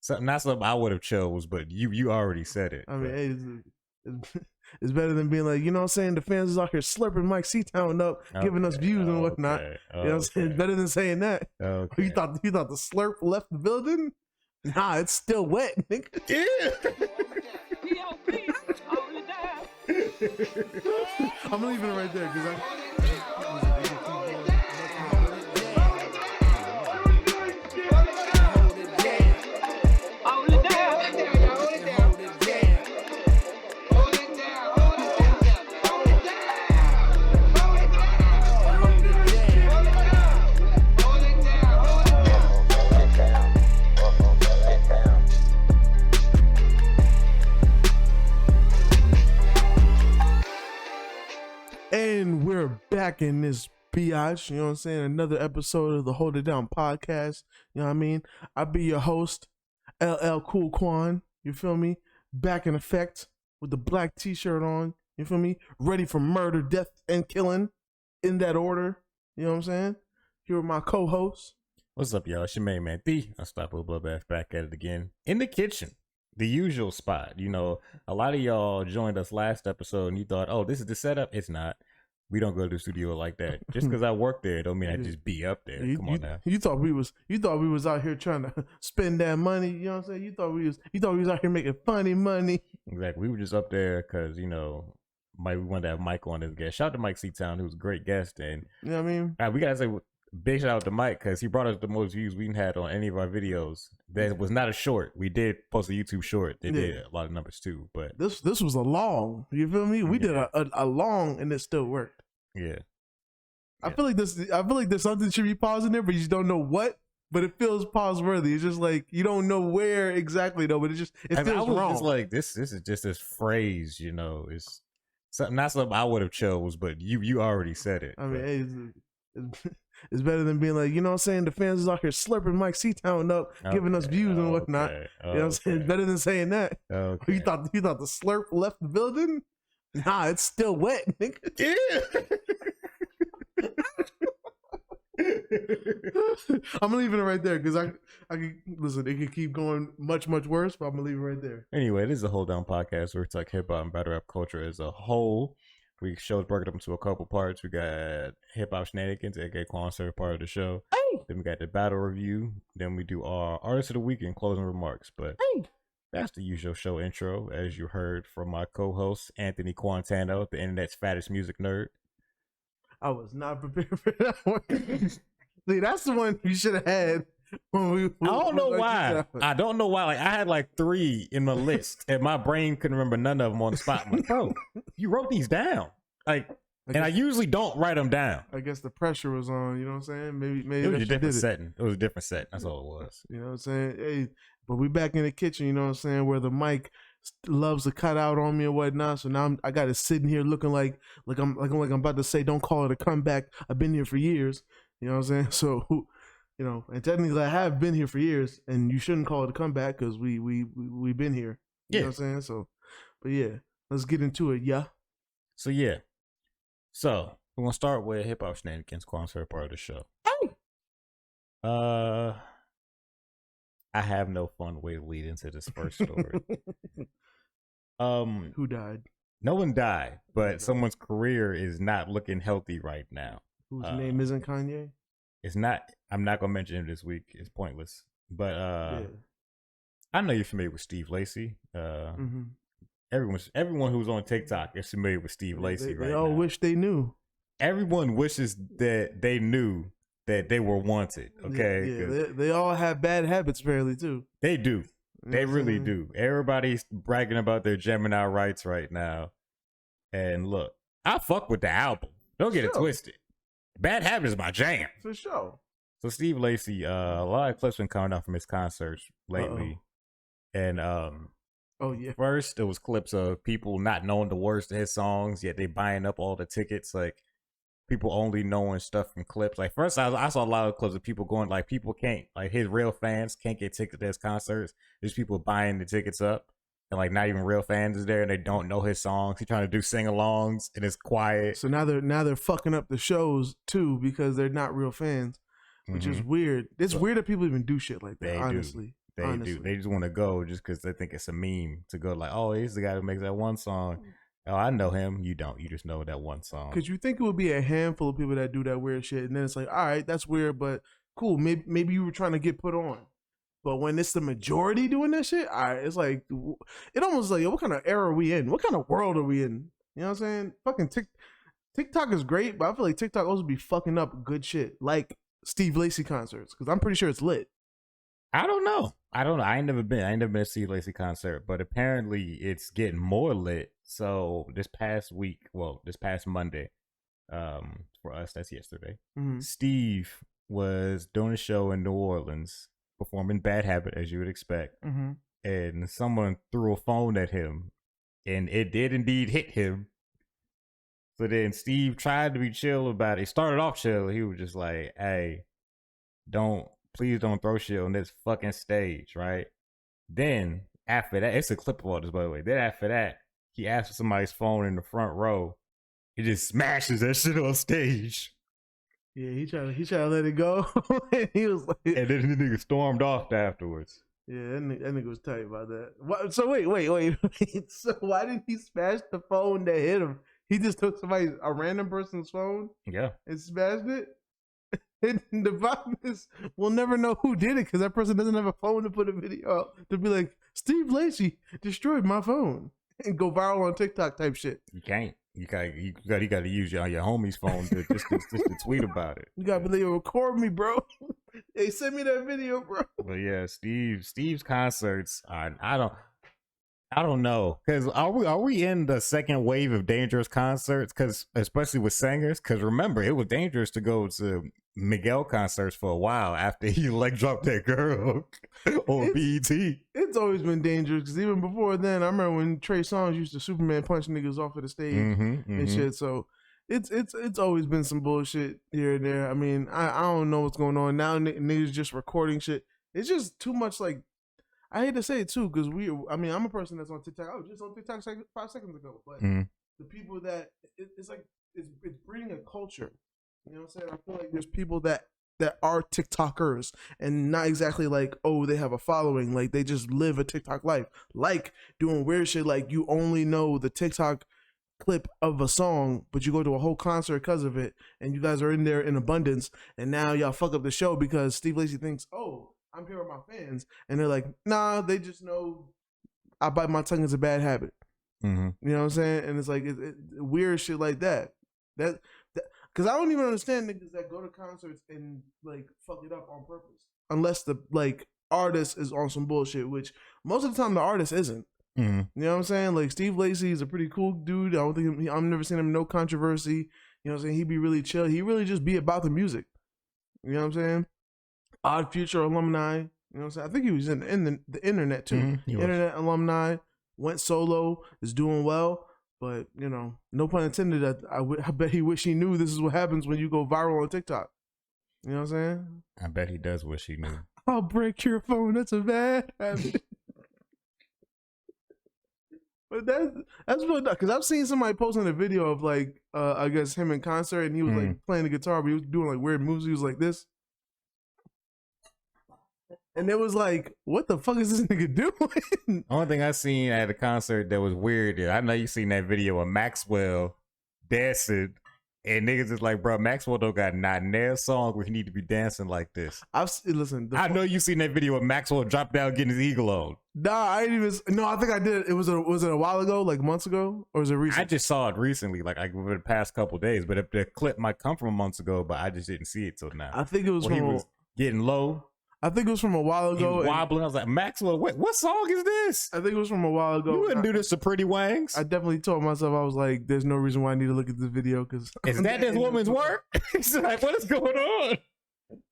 Not something I would have chose, but you already said it. I mean, hey, it's better than being like, you know what I'm saying? The fans is out here slurping Mike Seatown up, giving us views and whatnot. You know what I'm saying? It's better than saying that. Okay. You thought the slurp left the building? Nah, it's still wet, nigga. Yeah. I'm leaving it right there because And we're back in this biatch, you know what I'm saying? Another episode of the Hold It Down podcast. You know what I mean? I'll be your host, LL Cool Quan. You feel me? Back in effect with the black t-shirt on. You feel me? Ready for murder, death, and killing in that order. You know what I'm saying? Here with my co-hosts. What's up, y'all? It's your main man, the Unstoppable Bloodbath, back at it again in the kitchen. The usual spot. You know, a lot of y'all joined us last episode and you thought, oh, this is the setup. It's not. We don't go to the studio like that. Just because I work there don't mean I just be up there. Come on now. You thought we was out here trying to spend that money. You know what I'm saying? You thought we was out here making funny money. Exactly. We were just up there because, you know, we wanted to have Mike on as a guest. Shout out to Mike Seatown, who's a great guest. And you know what I mean? We gotta say big shout out to Mike because he brought us the most views we had on any of our videos. That was not a short. We did post a YouTube short. They did a lot of numbers too. But this was a long. You feel me? We did a long and it still worked. Yeah. I feel like there's something should be paused in there, but you just don't know what. But it feels pause worthy. It's just like you don't know where exactly though, but it feels wrong. Just like this is just this phrase, you know. It's not something I would have chose, but you already said it. I mean, hey, it's better than being like, you know what I'm saying? The fans is out here slurping Mike Seatown up, giving us views and whatnot. You know what I'm saying? It's better than saying that. Okay. You thought the slurp left the building? Nah, it's still wet, nigga. Yeah. I'm leaving it right there because I can listen. It could keep going much worse, but I'm gonna leave it right there. Anyway, this is a Hold Down podcast where we talk hip hop and battle rap culture as a whole. We broke it up into a couple parts. We got hip hop shenanigans, aka Quan served part of the show. Hey. Then we got the battle review. Then we do our artist of the week and closing remarks. But that's the usual show intro, as you heard from my co-host Anthony Quantano, the internet's fattest music nerd. I was not prepared for that one. See, that's the one you should have had. I don't know why. I don't know why. Like I had like 3 in the list, and my brain couldn't remember none of them on the spot. I'm like, bro, you wrote these down. Like, I usually don't write them down. I guess the pressure was on. You know what I'm saying? Maybe it was a different setting. It was a different set. That's all it was. You know what I'm saying? Hey, but we back in the kitchen. You know what I'm saying? Where the mic loves to cut out on me and whatnot. So now I got it sitting here looking like I'm about to say, don't call it a comeback. I've been here for years. You know what I'm saying? So, you know, and technically I have been here for years, and you shouldn't call it a comeback because we've been here. You know what I'm saying? So, but yeah, let's get into it. Yeah. So yeah. So we're gonna start with hip hop shenanigans, concert part of the show. Hey. I have no fun way to lead into this first story. Who died? No one died, but someone's career is not looking healthy right now. Whose name isn't Kanye? It's not. I'm not gonna mention him this week. It's pointless. But I know you're familiar with Steve Lacy. Everyone who's on TikTok is familiar with Steve Lacy right now. They all wish they knew. Everyone wishes that they knew that they were wanted. Okay. Yeah, they all have bad habits apparently too. They do. They really do. Everybody's bragging about their Gemini rights right now. And look, I fuck with the album. Don't get it twisted. Bad Habit is my jam. For sure. So Steve Lacy, a lot of clips been coming out from his concerts lately. And first it was clips of people not knowing the words to his songs, yet they buying up all the tickets. Like people only knowing stuff from clips. Like first I saw a lot of clips of people going like people can't, like his real fans can't get tickets to his concerts. There's people buying the tickets up. And like not even real fans is there and they don't know his songs. He's trying to do sing-alongs and it's quiet. So now they're fucking up the shows too because they're not real fans, which is weird. It's weird that people even do shit like that, honestly. They just want to go just because they think it's a meme to go like, oh, he's the guy who makes that one song. Oh, I know him. You don't. You just know that one song. Because you think it would be a handful of people that do that weird shit, and then it's like, all right, that's weird, but cool. Maybe you were trying to get put on. But when it's the majority doing that shit, all right, it's like, it almost like, what kind of era are we in? What kind of world are we in? You know what I'm saying? Fucking TikTok is great, but I feel like TikTok also be fucking up good shit, like Steve Lacy concerts, because I'm pretty sure it's lit. I don't know. I ain't never been to a Steve Lacy concert, but apparently it's getting more lit. So this past Monday, for us, that's yesterday. Mm-hmm. Steve was doing a show in New Orleans, performing Bad Habit as you would expect, and someone threw a phone at him, and it did indeed hit him. So then Steve tried to be chill about it. He started off chill. He was just like, "Hey, please don't throw shit on this fucking stage," right? Then after that, it's a clip of all this, by the way. Then after that, he asked for somebody's phone in the front row. He just smashes that shit on stage. Yeah, he tried to let it go. And he was like, and then the nigga stormed off afterwards. Yeah, that nigga was tight about that. What, so wait. So why did he smash the phone that hit him? He just took a random person's phone, and smashed it. And the problem is, we'll never know who did it because that person doesn't have a phone to put a video out to be like, Steve Lacy destroyed my phone and go viral on TikTok type shit. You can't. You got to use your homie's phone to just to tweet about it. You got to be like, record me, bro. Hey, send me that video, bro. But yeah, Steve's concerts. I don't know, because are we in the second wave of dangerous concerts? Because especially with singers, because remember, it was dangerous to go to Miguel concerts for a while after he dropped that girl on BET. It's always been dangerous, because even before then, I remember when Trey Songz used to Superman punch niggas off of the stage and shit. So it's always been some bullshit here and there. I mean, I don't know what's going on now. Niggas just recording shit. It's just too much like. I hate to say it too, because I'm a person that's on TikTok. I was just on TikTok 5 seconds ago, but the people that it's breeding a culture. You know what I'm saying? I feel like there's people that are TikTokers and not exactly like, oh, they have a following. Like they just live a TikTok life, like doing weird shit. Like you only know the TikTok clip of a song, but you go to a whole concert because of it, and you guys are in there in abundance, and now y'all fuck up the show because Steve Lacy thinks, oh, I'm here with my fans, and they're like, nah, they just know I bite my tongue is a bad habit. You know what I'm saying? And it's like weird shit like that. That because I don't even understand niggas that go to concerts and like fuck it up on purpose, unless the artist is on some bullshit, which most of the time the artist isn't. You know what I'm saying? Like Steve Lacy is a pretty cool dude. I've never seen him no controversy. You know what I'm saying? He'd be really chill. He really just be about the music. You know what I'm saying? Odd Future alumni, you know what I'm saying? I think he was in the internet too. Internet alumni, went solo, is doing well, but you know, no pun intended. I bet he wish he knew this is what happens when you go viral on TikTok. You know what I'm saying? I bet he does wish he knew. I'll break your phone. That's a bad habit. But that's what, because I've seen somebody posting a video of I guess him in concert, and he was like playing the guitar, but he was doing like weird moves. He was like this. And it was like, what the fuck is this nigga doing? Only thing I seen at a concert that was weird, I know you seen that video of Maxwell dancing, and niggas is like, bro, Maxwell don't got not nail song where he need to be dancing like this. I know you seen that video of Maxwell drop down getting his eagle on. Nah, I didn't even. No, I think I did. Was it a while ago, like months ago, or was it recent? I just saw it recently, like over the past couple of days. But if the clip might come from months ago, but I just didn't see it till now. I think it was he was getting low. I think it was from a while ago. He was wobbling. I was like, Maxwell, what song is this? I think it was from a while ago. You wouldn't do this to Pretty Wangs. I definitely told myself, I was like, there's no reason why I need to look at this video. Because is that this woman's work? He's like, what is going on?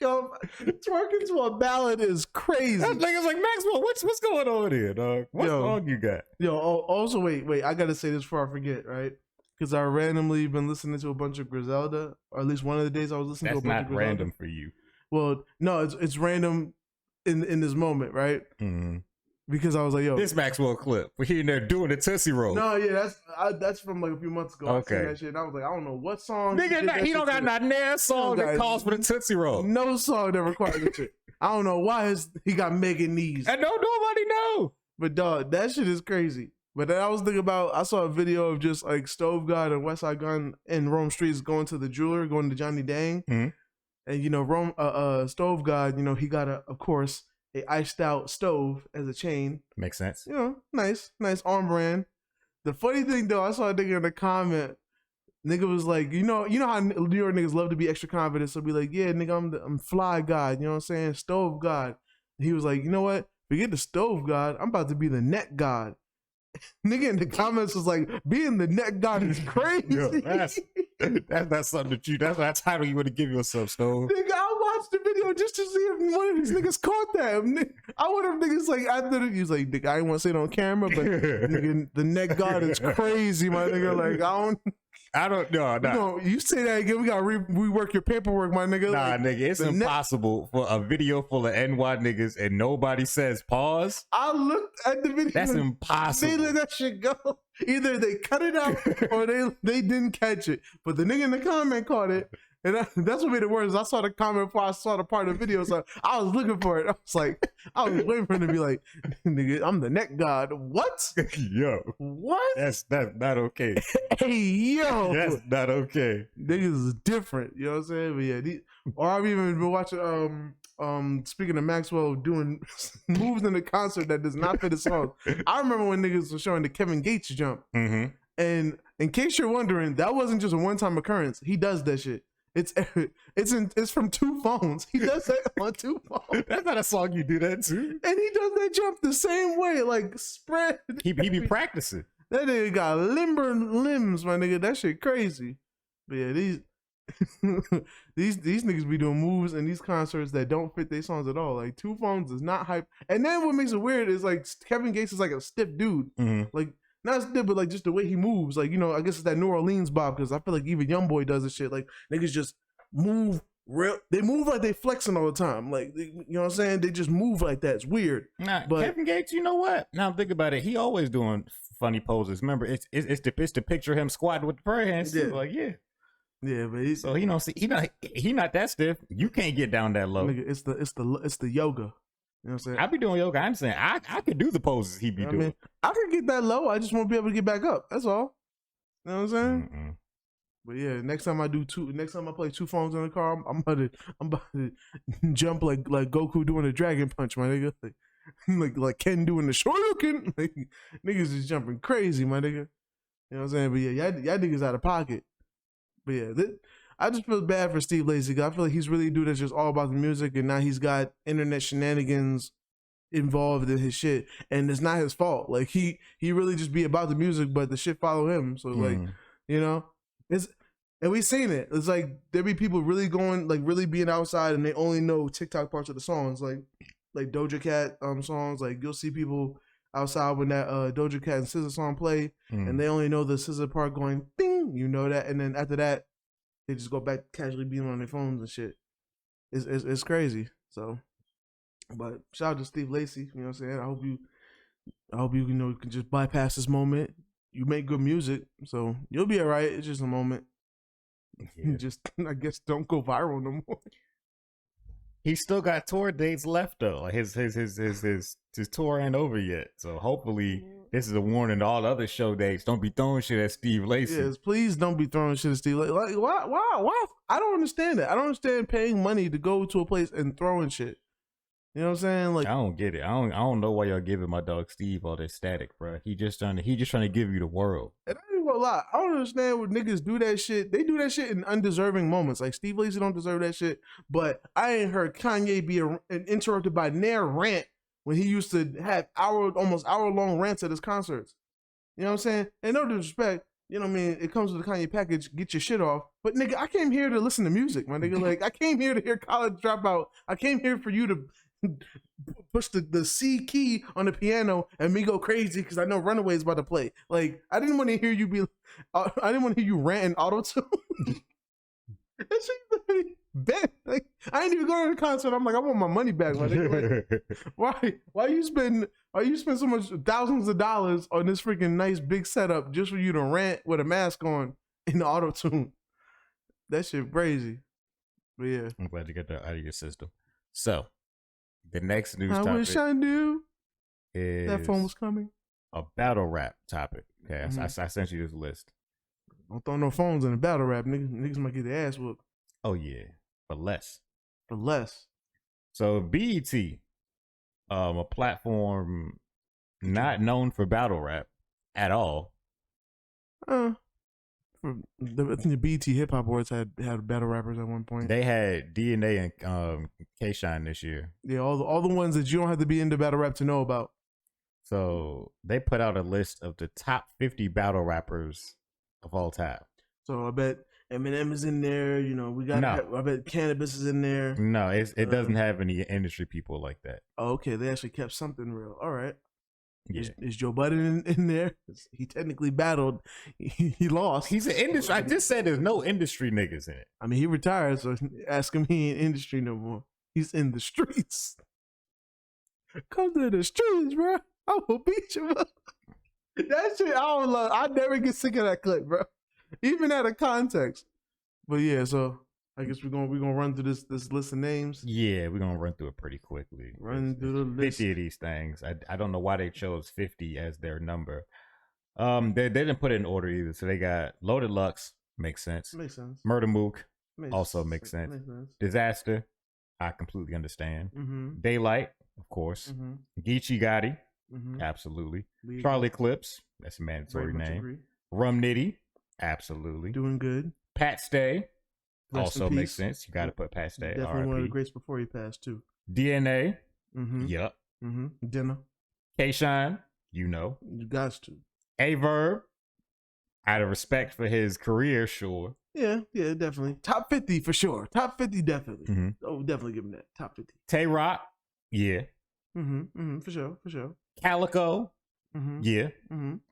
Yo, twerking to a ballad is crazy. That nigga's like, Maxwell, what's going on here, dog? What song you got? Yo, also, wait. I got to say this before I forget, right? Because I randomly been listening to a bunch of Griselda, or at least one of the days I was listening to a bunch of Griselda. That's not random for you. Well, no, it's random in this moment, right? Because I was like, yo, this Maxwell clip, we're here and there doing the Tootsie Roll. No, yeah, that's from like a few months ago. Okay, I seen that shit, and I was like, I don't know what song. Nigga, he don't got not nail song that calls for the Tootsie Roll. No song that requires that shit. I don't know why he got mega knees. I don't nobody know. But dog, that shit is crazy. But then I was thinking about, I saw a video of just like Stove God and West Side Gun in Rome Streets going to the jeweler, going to Johnny Dang. Mm-hmm. And you know, Stove God, you know, he got of course, a iced out stove as a chain. Makes sense. You know, nice arm brand. The funny thing though, I saw a nigga in the comment. Nigga was like, you know how New York niggas love to be extra confident, so be like, yeah, nigga, I'm fly God, you know what I'm saying? Stove God. And he was like, you know what? Forget the stove God. I'm about to be the net God. Nigga in the comments was like, being the net God is crazy. Yo, that's not something that that's not a title you would have given yourself, Stove. Nigga, I watched the video just to see if one of these niggas caught that. I wonder if niggas like after he's like, nigga, I didn't want to say it on camera, but nigga, the net God is crazy, my nigga. Like I don't know. Nah. You say that again, we gotta rework your paperwork, my nigga. Nah, like, nigga, it's impossible for a video full of NY niggas and nobody says pause. I looked at the video. That's impossible. They let that shit go. Either they cut it out or they didn't catch it. But the nigga in the comment caught it. And that's what made it worse. I saw the comment before I saw the part of the video, so I was looking for it. I was waiting for him to be like, nigga, I'm the net God. What? Yo. What? That's not okay. Hey, yo. That's not okay. Niggas is different. You know what I'm saying? But yeah, or I've even been watching, speaking of Maxwell doing moves in the concert that does not fit his song. I remember when niggas were showing the Kevin Gates jump. Mm-hmm. And in case you're wondering, that wasn't just a one-time occurrence. He does that shit. It's from 2 phones. He does that on 2 phones. That's not a song you do that to. And he does that jump the same way, like spread. He be practicing. That nigga got limber limbs, my nigga. That shit crazy. But yeah, these niggas be doing moves in these concerts that don't fit their songs at all. Like 2 phones is not hype. And then what makes it weird is like Kevin Gates is like a stiff dude. Mm-hmm. Like not stiff, but like just the way he moves. Like, you know, I guess it's that New Orleans Bob, because I feel like even Youngboy does this shit. Like niggas just move real. They move like they flexing all the time. Like, you know what I'm saying? They just move like that. It's weird. Nah, but Kevin Gates, you know what? Now I'm thinking about it. He always doing funny poses. Remember, it's the picture of him squatting with the prayer hands. Yeah. Like, yeah. Yeah, but he not that stiff. You can't get down that low. Nigga, it's the yoga. You know what I'm saying? I be doing yoga. I'm saying I could do the poses he be doing. Mean, I could get that low. I just won't be able to get back up. That's all. You know what I'm saying? Mm-mm. But yeah, next time I play 2 phones in the car, I'm about to jump like Goku doing a dragon punch, my nigga. Like Ken doing the Shoryuken. Like, niggas is jumping crazy, my nigga. You know what I'm saying? But yeah, y'all niggas out of pocket. But yeah, I just feel bad for Steve Lacy, because I feel like he's really a dude that's just all about the music, and now he's got internet shenanigans involved in his shit, and it's not his fault. Like he really just be about the music, but the shit follow him. So like, you know, and we seen it. It's like there be people really going, like really being outside, and they only know TikTok parts of the songs, like Doja Cat songs. Like you'll see people outside when that Doja Cat and SZA song play, and they only know the SZA part going ding, you know that, and then after that they just go back casually being on their phones and shit. It's crazy. So, but shout out to Steve Lacy. You know what I'm saying? I hope you can just bypass this moment. You make good music, so you'll be all right. It's just a moment. Yeah. Just I guess don't go viral no more. He's still got tour dates left though. Like his tour ain't over yet. So hopefully this is a warning to all the other show dates. Don't be throwing shit at Steve Lacy. Yes, please don't be throwing shit at Steve Lacy. Like why? I don't understand that. I don't understand paying money to go to a place and throwing shit. You know what I'm saying? Like I don't get it. I don't know why y'all giving my dog Steve all this static, bro. He just trying to give you the world. And I ain't gonna lie, I don't understand when niggas do that shit. They do that shit in undeserving moments. Like Steve Lacy don't deserve that shit. But I ain't heard Kanye be interrupted by Nair rant when he used to have almost hour-long rants at his concerts. You know what I'm saying? And no disrespect, you know what I mean? It comes with the Kanye package, get your shit off. But nigga, I came here to listen to music, my nigga. Like I came here to hear College Dropout. I came here for you to push the C key on the piano and me go crazy because I know Runaway's about to play. Like I didn't want to hear you ranting auto-tune. That shit bad. Like I ain't even going to the concert. I'm like, I want my money back, my nigga. Like, why you spend so much thousands of dollars on this freaking nice big setup just for you to rant with a mask on in the auto-tune? That shit crazy. But yeah, I'm glad you got that out of your system. So The next news I topic wish I knew is that phone was coming. A battle rap topic. Okay, I sent you this list. Don't throw no phones in a battle rap. Niggas might get their ass whooped. Oh yeah, for less. For less. So BET, a platform not known for battle rap at all. I think the BET Hip Hop Awards had battle rappers at one point. They had DNA and K-Shine this year. Yeah, all the ones that you don't have to be into battle rap to know about. So they put out a list of the top 50 battle rappers of all time. So I bet Eminem is in there. You know, I bet Cannabis is in there. No, it doesn't have any industry people like that. Oh, okay. They actually kept something real. All right. Yeah. Is Joe Budden in there? He technically battled. He lost. He's an industry. I just said there's no industry niggas in it. I mean, he retired, so ask him, he ain't industry no more. He's in the streets. Come to the streets, bro. I will beat you up. That shit, I don't love. I never get sick of that clip, bro. Even out of context. But yeah, so I guess we're gonna run through this list of names. Yeah, we're gonna run through it pretty quickly. Run through the list. 50 of these things. I don't know why they chose 50 as their number. They didn't put it in order either. So they got Loaded Lux, makes sense. Makes sense. Murder Mook, also makes sense. Disaster, I completely understand. Mm-hmm. Daylight, of course. Mm-hmm. Geechee Gotti, mm-hmm. absolutely. Charlie Clips, that's a mandatory name. Agree. Rum Nitty, absolutely. Doing good. Pat Stay, Rest also makes sense. You got to put Pat Stay. Definitely R.I.P. one of the greats before he passed too. DNA, yep. Dinner. K-Shine, you know. You got to. A-Verb, out of respect for his career, sure. Yeah, definitely. Top 50 for sure. Top 50 definitely. Mm-hmm. Oh, definitely give him that. Top 50. Tay-Rock, yeah. For sure. Calico, yeah.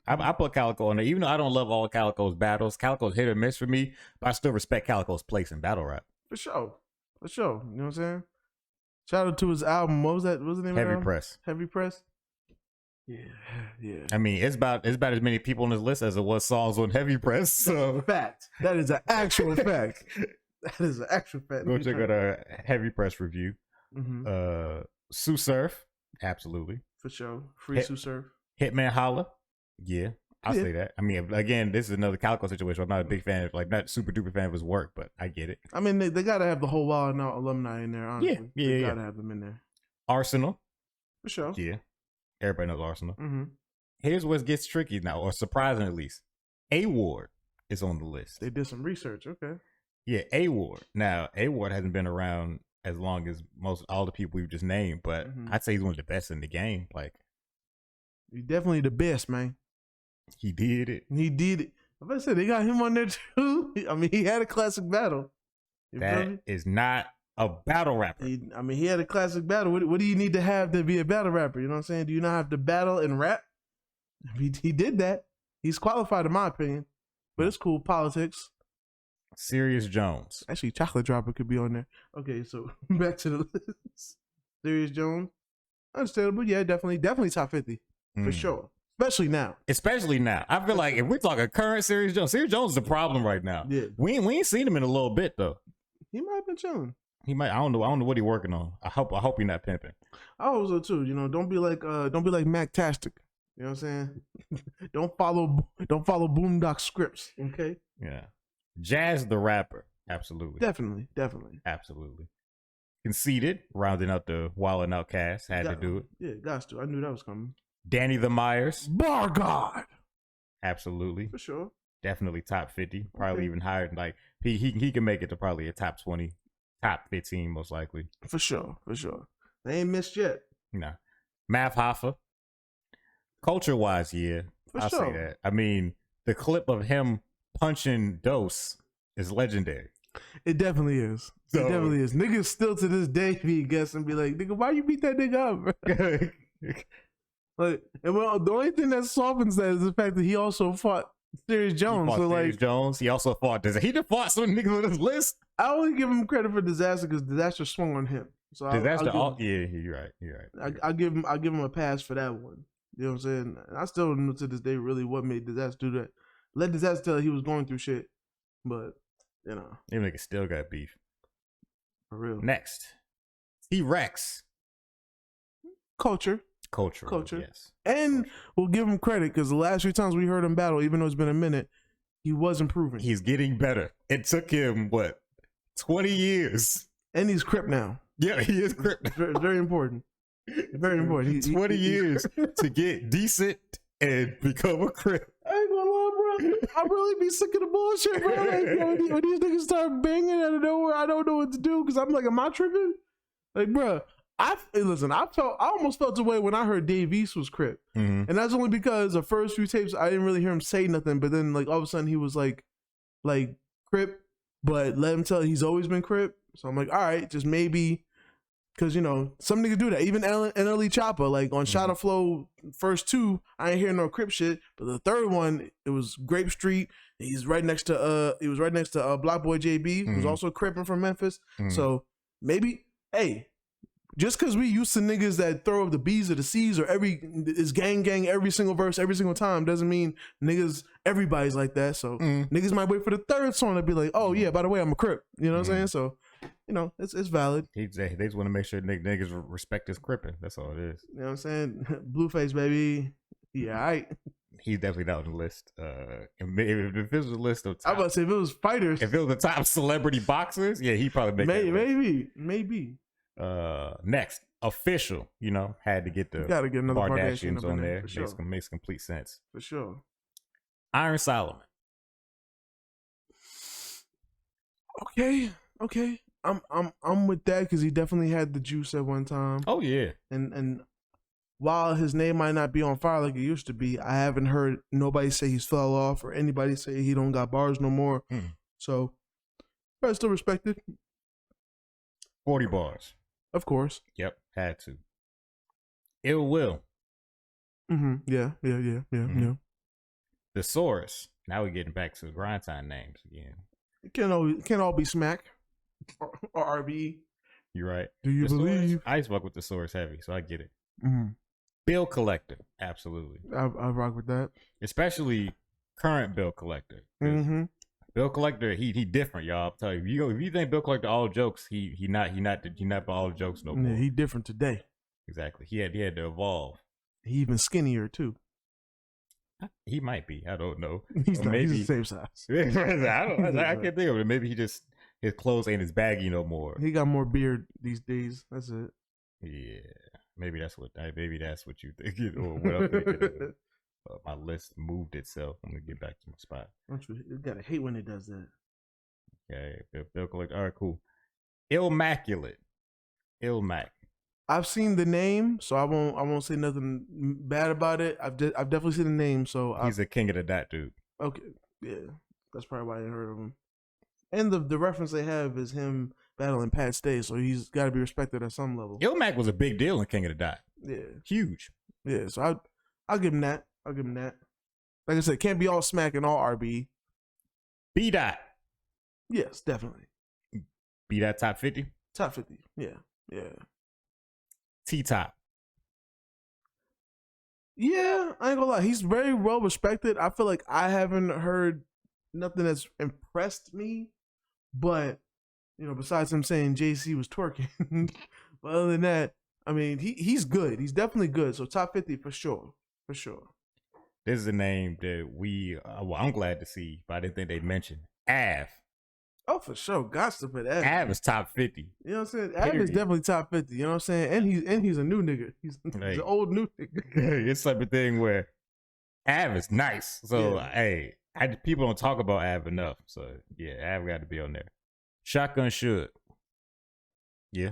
I put Calico on there. Even though I don't love all Calico's battles, Calico's hit or miss for me, but I still respect Calico's place in battle rap. For sure. You know what I'm saying? Shout out to his album. What was that? What was the name of the album? Heavy Press. Yeah. I mean, it's about as many people on this list as it was songs on Heavy Press. So fact. That is an actual fact. Go check out a Heavy Press review. Sue Surf, absolutely. For sure. Free Sue Surf. Hitman Holla, yeah. I'll say that. I mean, again, this is another Calico situation. I'm not a big fan of, not super duper fan of his work, but I get it. I mean, they got to have the whole Wild Now alumni in there, honestly. Yeah. They got to have them in there. Arsenal. For sure. Yeah. Everybody knows Arsenal. Here's what gets tricky now, or surprising at least. A-Ward is on the list. They did some research. Okay. Yeah, A-Ward. Now, A-Ward hasn't been around as long as all the people we've just named, but I'd say he's one of the best in the game. He's definitely the best, man. He did it. I'm about to say, they got him on there too. I mean, he had a classic battle. That is not a battle rapper. He had a classic battle. What do you need to have to be a battle rapper? You know what I'm saying? Do you not have to battle and rap? He did that. He's qualified in my opinion. But it's cool. Politics. Serious Jones. Actually, Chocolate Dropper could be on there. Okay, so back to the list. Serious Jones. Understandable. Yeah, definitely top 50. For sure. Especially now. I feel like if we're talking current Serious Jones is the problem right now. Yeah. We ain't seen him in a little bit though. He might have been chilling. He might. I don't know what he's working on. I hope he's not pimping. I hope so too. You know, don't be like Mac Tastic. You know what I'm saying? don't follow Boondock scripts. Okay. Yeah. Jazz the Rapper. Absolutely. Definitely. Absolutely. Conceited, rounding out the Wild 'N Out cast, had to do it. Yeah, got to. I knew that was coming. Danny the Myers. Bar God. Absolutely. For sure. Definitely top 50. Probably even higher. Like he can make it to probably a top 20, top 15 most likely. For sure. They ain't missed yet. No. Math Hoffa. Culture wise, yeah. I'll say that. I mean, the clip of him punching Dose is legendary. It definitely is. Niggas still to this day be guessing and be like, nigga, why you beat that nigga up, bro? The only thing that softens that is the fact that he also fought Serious Jones. Jones. He also fought. He just fought some niggas on his list. I only give him credit for Disaster because Disaster swung on him. So you're right. I'll give him a pass for that one. You know what I'm saying? I still don't know to this day really what made Disaster do that. Let Disaster tell he was going through shit, but you know, even niggas still got beef for real. Next, T-Rex. Culture. Yes. And we'll give him credit because the last few times we heard him battle, even though it's been a minute, he was improving. He's getting better. It took him, 20 years. And he's Crip now. Yeah, he is Crip. Very important. Very important. 20 years to get decent and become a Crip. I ain't gonna lie, bro. I really be sick of the bullshit, bro. Like, when these niggas start banging out of nowhere, I don't know what to do because I'm like, am I tripping? Like, bro, I almost felt the way when I heard Dave East was Crip, and that's only because the first few tapes I didn't really hear him say nothing, but then like all of a sudden he was like Crip, but let him tell he's always been Crip. So I'm like, all right, just maybe. Cause some niggas do that. Even NLE Choppa, like on Shot of Flow, first two, I ain't hearing no Crip shit. But the third one, it was Grape Street. He was right next to Block Boy JB, who's also Crippin' from Memphis. So maybe, hey, just cause we used to niggas that throw up the B's or the C's or is gang every single verse every single time doesn't mean everybody's like that. So niggas might wait for the third song to be like, oh yeah, by the way, I'm a Crip. You know what I'm saying? So. It's valid. They just want to make sure niggas respect his Crippin'. That's all it is. You know what I'm saying? Blueface, baby. Yeah, right. He's definitely not on the list. If it was a list of top, I was about to say if it was fighters. If it was the top celebrity boxers, yeah, he'd probably make maybe. Next, official. Had to get the gotta get another Kardashians on there. For sure. Makes complete sense. For sure. Iron Solomon. Okay. I'm with that because he definitely had the juice at one time. Oh yeah. And while his name might not be on fire like it used to be, I haven't heard nobody say he's fell off or anybody say he don't got bars no more. So, but still respected. 40 bars. Of course. Yep, had to. Ill Will. Yeah. Thesaurus. Now we're getting back to the grind time names again. It can't all be Smack. Or RB. You're right. Do you believe? I used to fuck with the Source heavy, so I get it. Bill Collector, absolutely. I rock with that. Especially current Bill Collector. Bill Collector, he different, y'all. I'll tell you. If you think Bill Collector all jokes, he not all jokes no more. Yeah, he different today. Exactly. He had to evolve. He even skinnier too. He might be. I don't know. He's the same size. I can't think of it. Maybe his clothes ain't as baggy no more. He got more beard these days. That's it. Yeah, maybe that's what you think, or what I'm thinking. My list moved itself. I'm gonna get back to my spot. You gotta hate when it does that. Okay, Bill Collector. All right, cool. Illmaculate. I've seen the name, so I won't say nothing bad about it. I've definitely seen the name, so he's a king of the dot dude. Okay, yeah, that's probably why I heard of him. And the reference they have is him battling Pat Stay, so he's got to be respected at some level. Illmac was a big deal in King of the Dot. Yeah, huge. Yeah, so I'll give him that. Like I said, can't be all Smack and all RB. B Dot. Yes, definitely. B Dot top 50. Top 50. Yeah. T Top. Yeah, I ain't gonna lie. He's very well respected. I feel like I haven't heard nothing that's impressed me, but besides him saying JC was twerking, but other than that, I mean, he's good. He's definitely good. So top 50 for sure. This is a name that I'm glad to see, but I didn't think they'd mention. Av. Oh, for sure. Got to put Av. Av is top 50. You know what I'm saying? Av is definitely top 50. You know what I'm saying? And he's a new nigga. He's an old new nigga. It's type of thing where Av is nice. So, hey, people don't talk about Av enough. So, yeah, Av got to be on there. Shotgun Should. Yeah.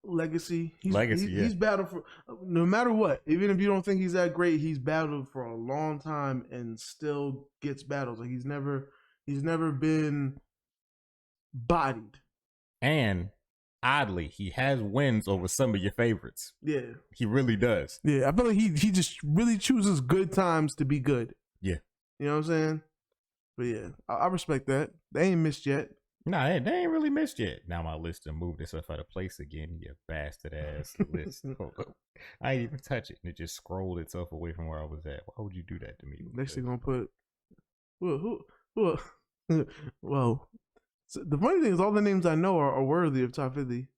Legacy. Legacy, He's battled for, no matter what, even if you don't think he's that great, he's battled for a long time and still gets battles. Like he's never been bodied. And oddly, he has wins over some of your favorites. Yeah. He really does. Yeah, I feel like he just really chooses good times to be good. Yeah. You know what I'm saying? But yeah, I respect that. They ain't missed yet. Nah, they ain't really missed yet. Now my list and moved itself out of place again. You bastard ass list. Hold up. I didn't even touch it. And it just scrolled itself away from where I was at. Why would you do that to me? Next thing gonna put who well, so the funny thing is all the names I know are worthy of top 50.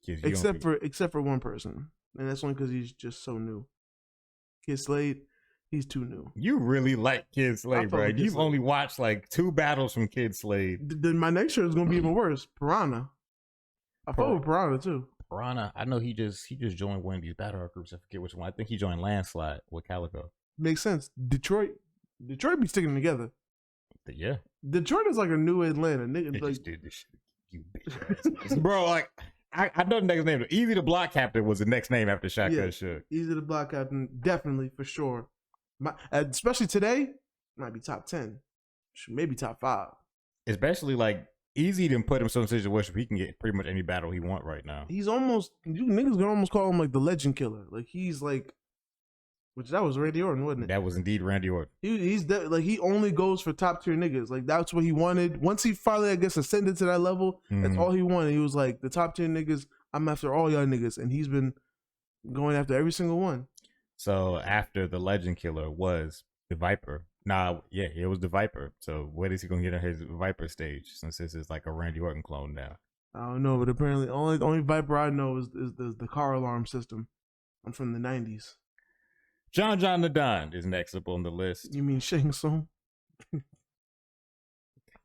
except for one person, and that's only because he's just so new. Kid Slade, he's too new. You really like Kid Slade, bro. You've only watched like 2 battles from Kid Slade. Then my next shirt is gonna be even worse. Piranha. I fought with Piranha too. Piranha, I know he just joined one of these battle rap groups. I forget which one. I think he joined Landslide with Calico. Makes sense. Detroit be sticking together. Yeah. Detroit is like a new Atlanta. Nigga, they like, just did this shit. You bitch. Bro, like I know the next name. Easy the Block Captain was the next name after Shotgun Suge. Easy the Block Captain, definitely for sure. Especially today, might be top 10, maybe top 5. Especially like Easy didn't put himself in a situation where he can get pretty much any battle he want right now. He's almost, you niggas can almost call him like the legend killer. Like he's like, which that was Randy Orton, wasn't it? That was indeed Randy Orton. Like he only goes for top tier niggas. Like that's what he wanted. Once he finally, I guess, ascended to that level, that's all he wanted. He was like, the top tier niggas, I'm after all y'all niggas, and he's been going after every single one. So after the legend killer was the Viper. It was the Viper. So what is he gonna get on his Viper stage since this is like a Randy Orton clone now? I don't know, but apparently only Viper I know is the car alarm system. I'm from the 90s. John the Don is next up on the list. You mean Shang Tsung?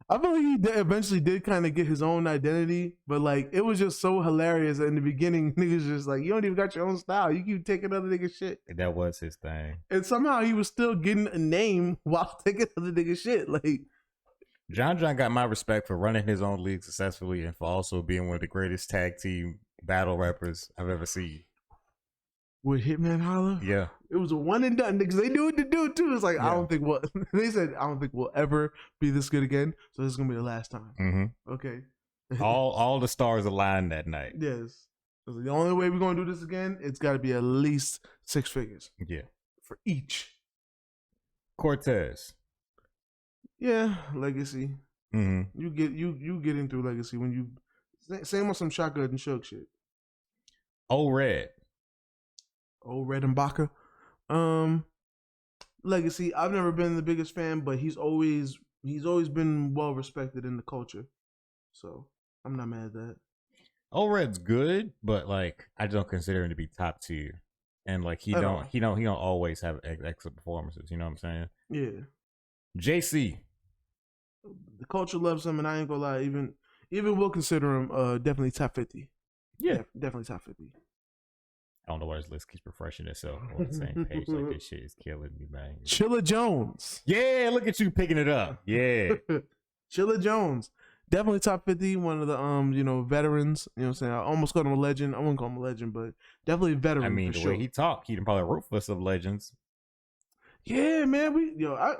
I feel like he eventually did kind of get his own identity, but like it was just so hilarious in the beginning. Niggas just like, you don't even got your own style. You keep taking other niggas shit. That was his thing. And somehow he was still getting a name while taking other niggas shit. Like John got my respect for running his own league successfully and for also being one of the greatest tag team battle rappers I've ever seen. With Hitman Holla? Yeah. It was a one and done because they knew what to do too. It's like, I don't think they said, I don't think we'll ever be this good again. So this is going to be the last time. Mm-hmm. Okay. all the stars aligned that night. Yes. So the only way we're going to do this again, it's got to be at least 6 figures. Yeah. For each. Cortez. Yeah. Legacy. Mm-hmm. You getting through Legacy when you, same on some Shotgun and Suge shit. Red and Baka. Legacy, I've never been the biggest fan, but he's always been well respected in the culture. So I'm not mad at that. Red's good, but like I don't consider him to be top tier. And like he don't always have excellent performances, you know what I'm saying? Yeah. JC. The culture loves him, and I ain't gonna lie, even we'll consider him definitely top 50. Yeah. Definitely top 50. I don't know why this list keeps refreshing itself on the same page. Like this shit is killing me, man. Chilla Jones. Yeah, look at you picking it up. Yeah. Chilla Jones. Definitely top 50, one of the veterans. You know what I'm saying? I almost called him a legend. I wouldn't call him a legend, but definitely a veteran. I mean, the way he talked, he probably wrote for some legends. Yeah, man.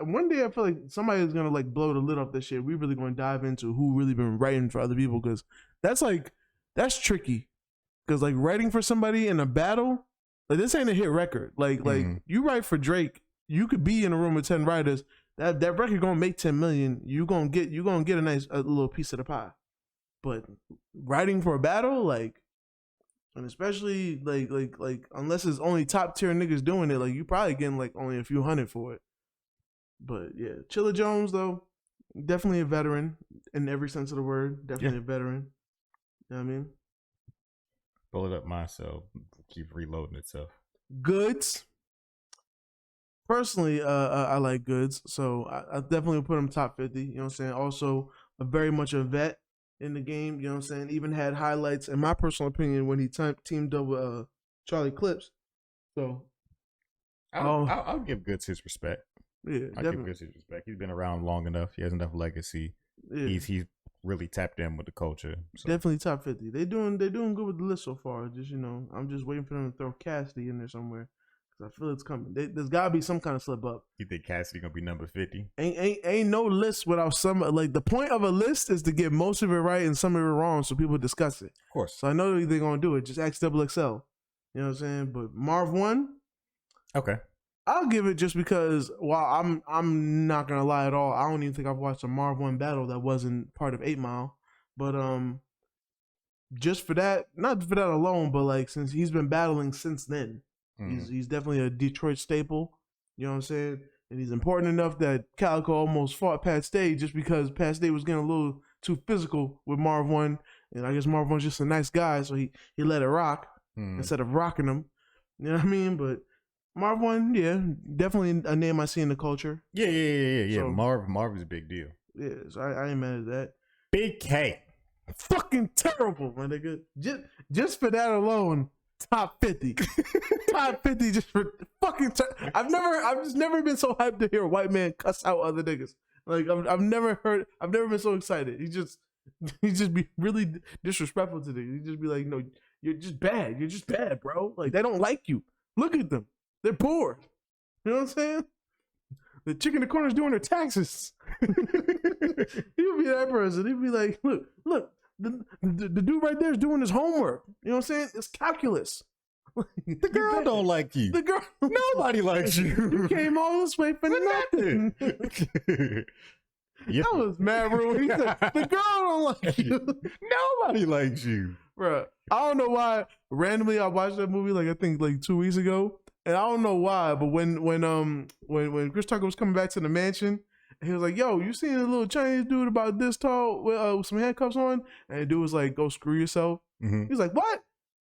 One day I feel like somebody is gonna like blow the lid off this shit. We really gonna dive into who really been writing for other people, because that's tricky. Because like writing for somebody in a battle, like this ain't a hit record. Like you write for Drake, you could be in a room with 10 writers. That record gonna make 10 million. You gonna get a nice little piece of the pie. But writing for a battle, like, and especially like unless it's only top tier niggas doing it, like you probably getting like only a few hundred for it. But yeah, Chilla Jones though, definitely a veteran in every sense of the word. Definitely a veteran. You know what I mean? Pull it up myself. Keep reloading itself. Goods. Personally, I like Goods, so I definitely put him top 50. You know what I'm saying? Also, very much a vet in the game. You know what I'm saying? Even had highlights, in my personal opinion, when he teamed up with Charlie Clips. So, I'll give Goods his respect. Yeah, I'll give Goods his respect. He's been around long enough. He has enough legacy. Yeah. He's really tapped in with the culture. So. Definitely top 50. They're doing good with the list so far. Just I'm just waiting for them to throw Cassidy in there somewhere, because I feel it's coming. There's gotta be some kind of slip up. You think Cassidy gonna be number 50? Ain't no list without some. Like the point of a list is to get most of it right and some of it wrong, so people discuss it. Of course. So I know they're gonna do it. Just ask XXL. You know what I'm saying? But Marv 1. Okay. I'll give it just because, while I'm not gonna lie at all, I don't even think I've watched a Marv 1 battle that wasn't part of 8 Mile. But just for that, not for that alone, but like since he's been battling since then, he's definitely a Detroit staple. You know what I'm saying? And he's important enough that Calico almost fought Pat Stay just because Pat Stay was getting a little too physical with Marv 1, And I guess Marv One's just a nice guy, so he let it rock instead of rocking him. You know what I mean? But Marv One, yeah, definitely a name I see in the culture. Yeah. So, Marv is a big deal. Yeah, so I ain't mad at that. Big K. Fucking terrible, my nigga. Just for that alone, top 50. Top 50 just for fucking I've just never been so hyped to hear a white man cuss out other niggas. Like I've never been so excited. He just be really disrespectful to them. He just be like, no, you're just bad. You're just bad, bro. Like they don't like you. Look at them. They're poor. You know what I'm saying? The chick in the corner is doing her taxes. He would be that person. He'd be like, look, the dude right there is doing his homework. You know what I'm saying? It's calculus. The girl don't like you. The girl, nobody likes you. You came all this way for nothing. That was mad rude. He said, the girl don't like you. Nobody likes you. Bruh, I don't know why. Randomly, I watched that movie I think 2 weeks ago. And I don't know why, but when Chris Tucker was coming back to the mansion, he was like, yo, you seen a little Chinese dude about this tall with some handcuffs on? And the dude was like, go screw yourself. He's like, what?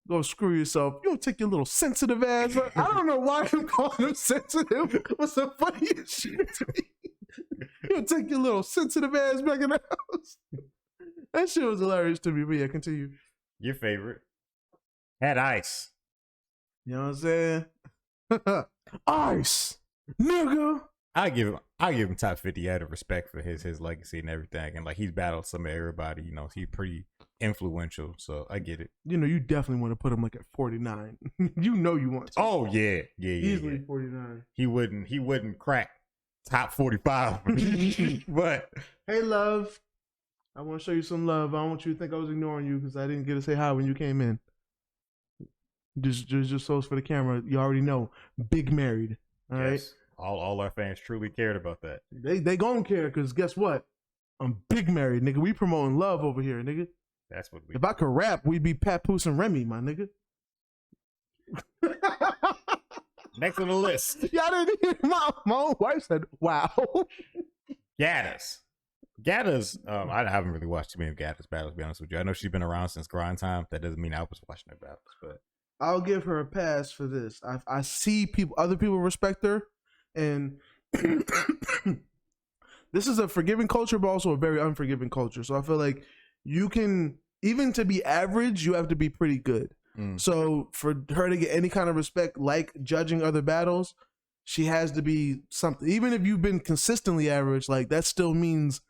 Go screw yourself. You don't take your little sensitive ass. I don't know why I'm calling him sensitive. What's the funniest shit to me? You don't take your little sensitive ass back in the house. That shit was hilarious to me. But yeah, continue. Your favorite. Had ice. You know what I'm saying? Ice, nigga. I give him top 50 out of respect for his legacy and everything, and like he's battled some of everybody. You know, he's pretty influential, so I get it. You know, you definitely want to put him like at 49. You know, you want to. Oh yeah, easily 49. He wouldn't crack top 45. But hey, love, I want to show you some love. I don't want you to think I was ignoring you because I didn't get to say hi when you came in. Just so it's for the camera. You already know, big married. All right. All our fans truly cared about that. They gonna care because guess what? I'm big married, nigga. We promoting love over here, nigga. That's what we. If I could rap, we'd be Papoose and Remy, my nigga. Next on the list. Y'all didn't hear my own wife said, "Wow." Gaddis. I haven't really watched too many of Gaddis battles, to be honest with you. I know she's been around since grind time. That doesn't mean I was watching her battles, but I'll give her a pass for this. I see other people respect her, and this is a forgiving culture, but also a very unforgiving culture. So I feel like you can, even to be average, you have to be pretty good. So for her to get any kind of respect, like judging other battles, she has to be something. Even if you've been consistently average, like that still means.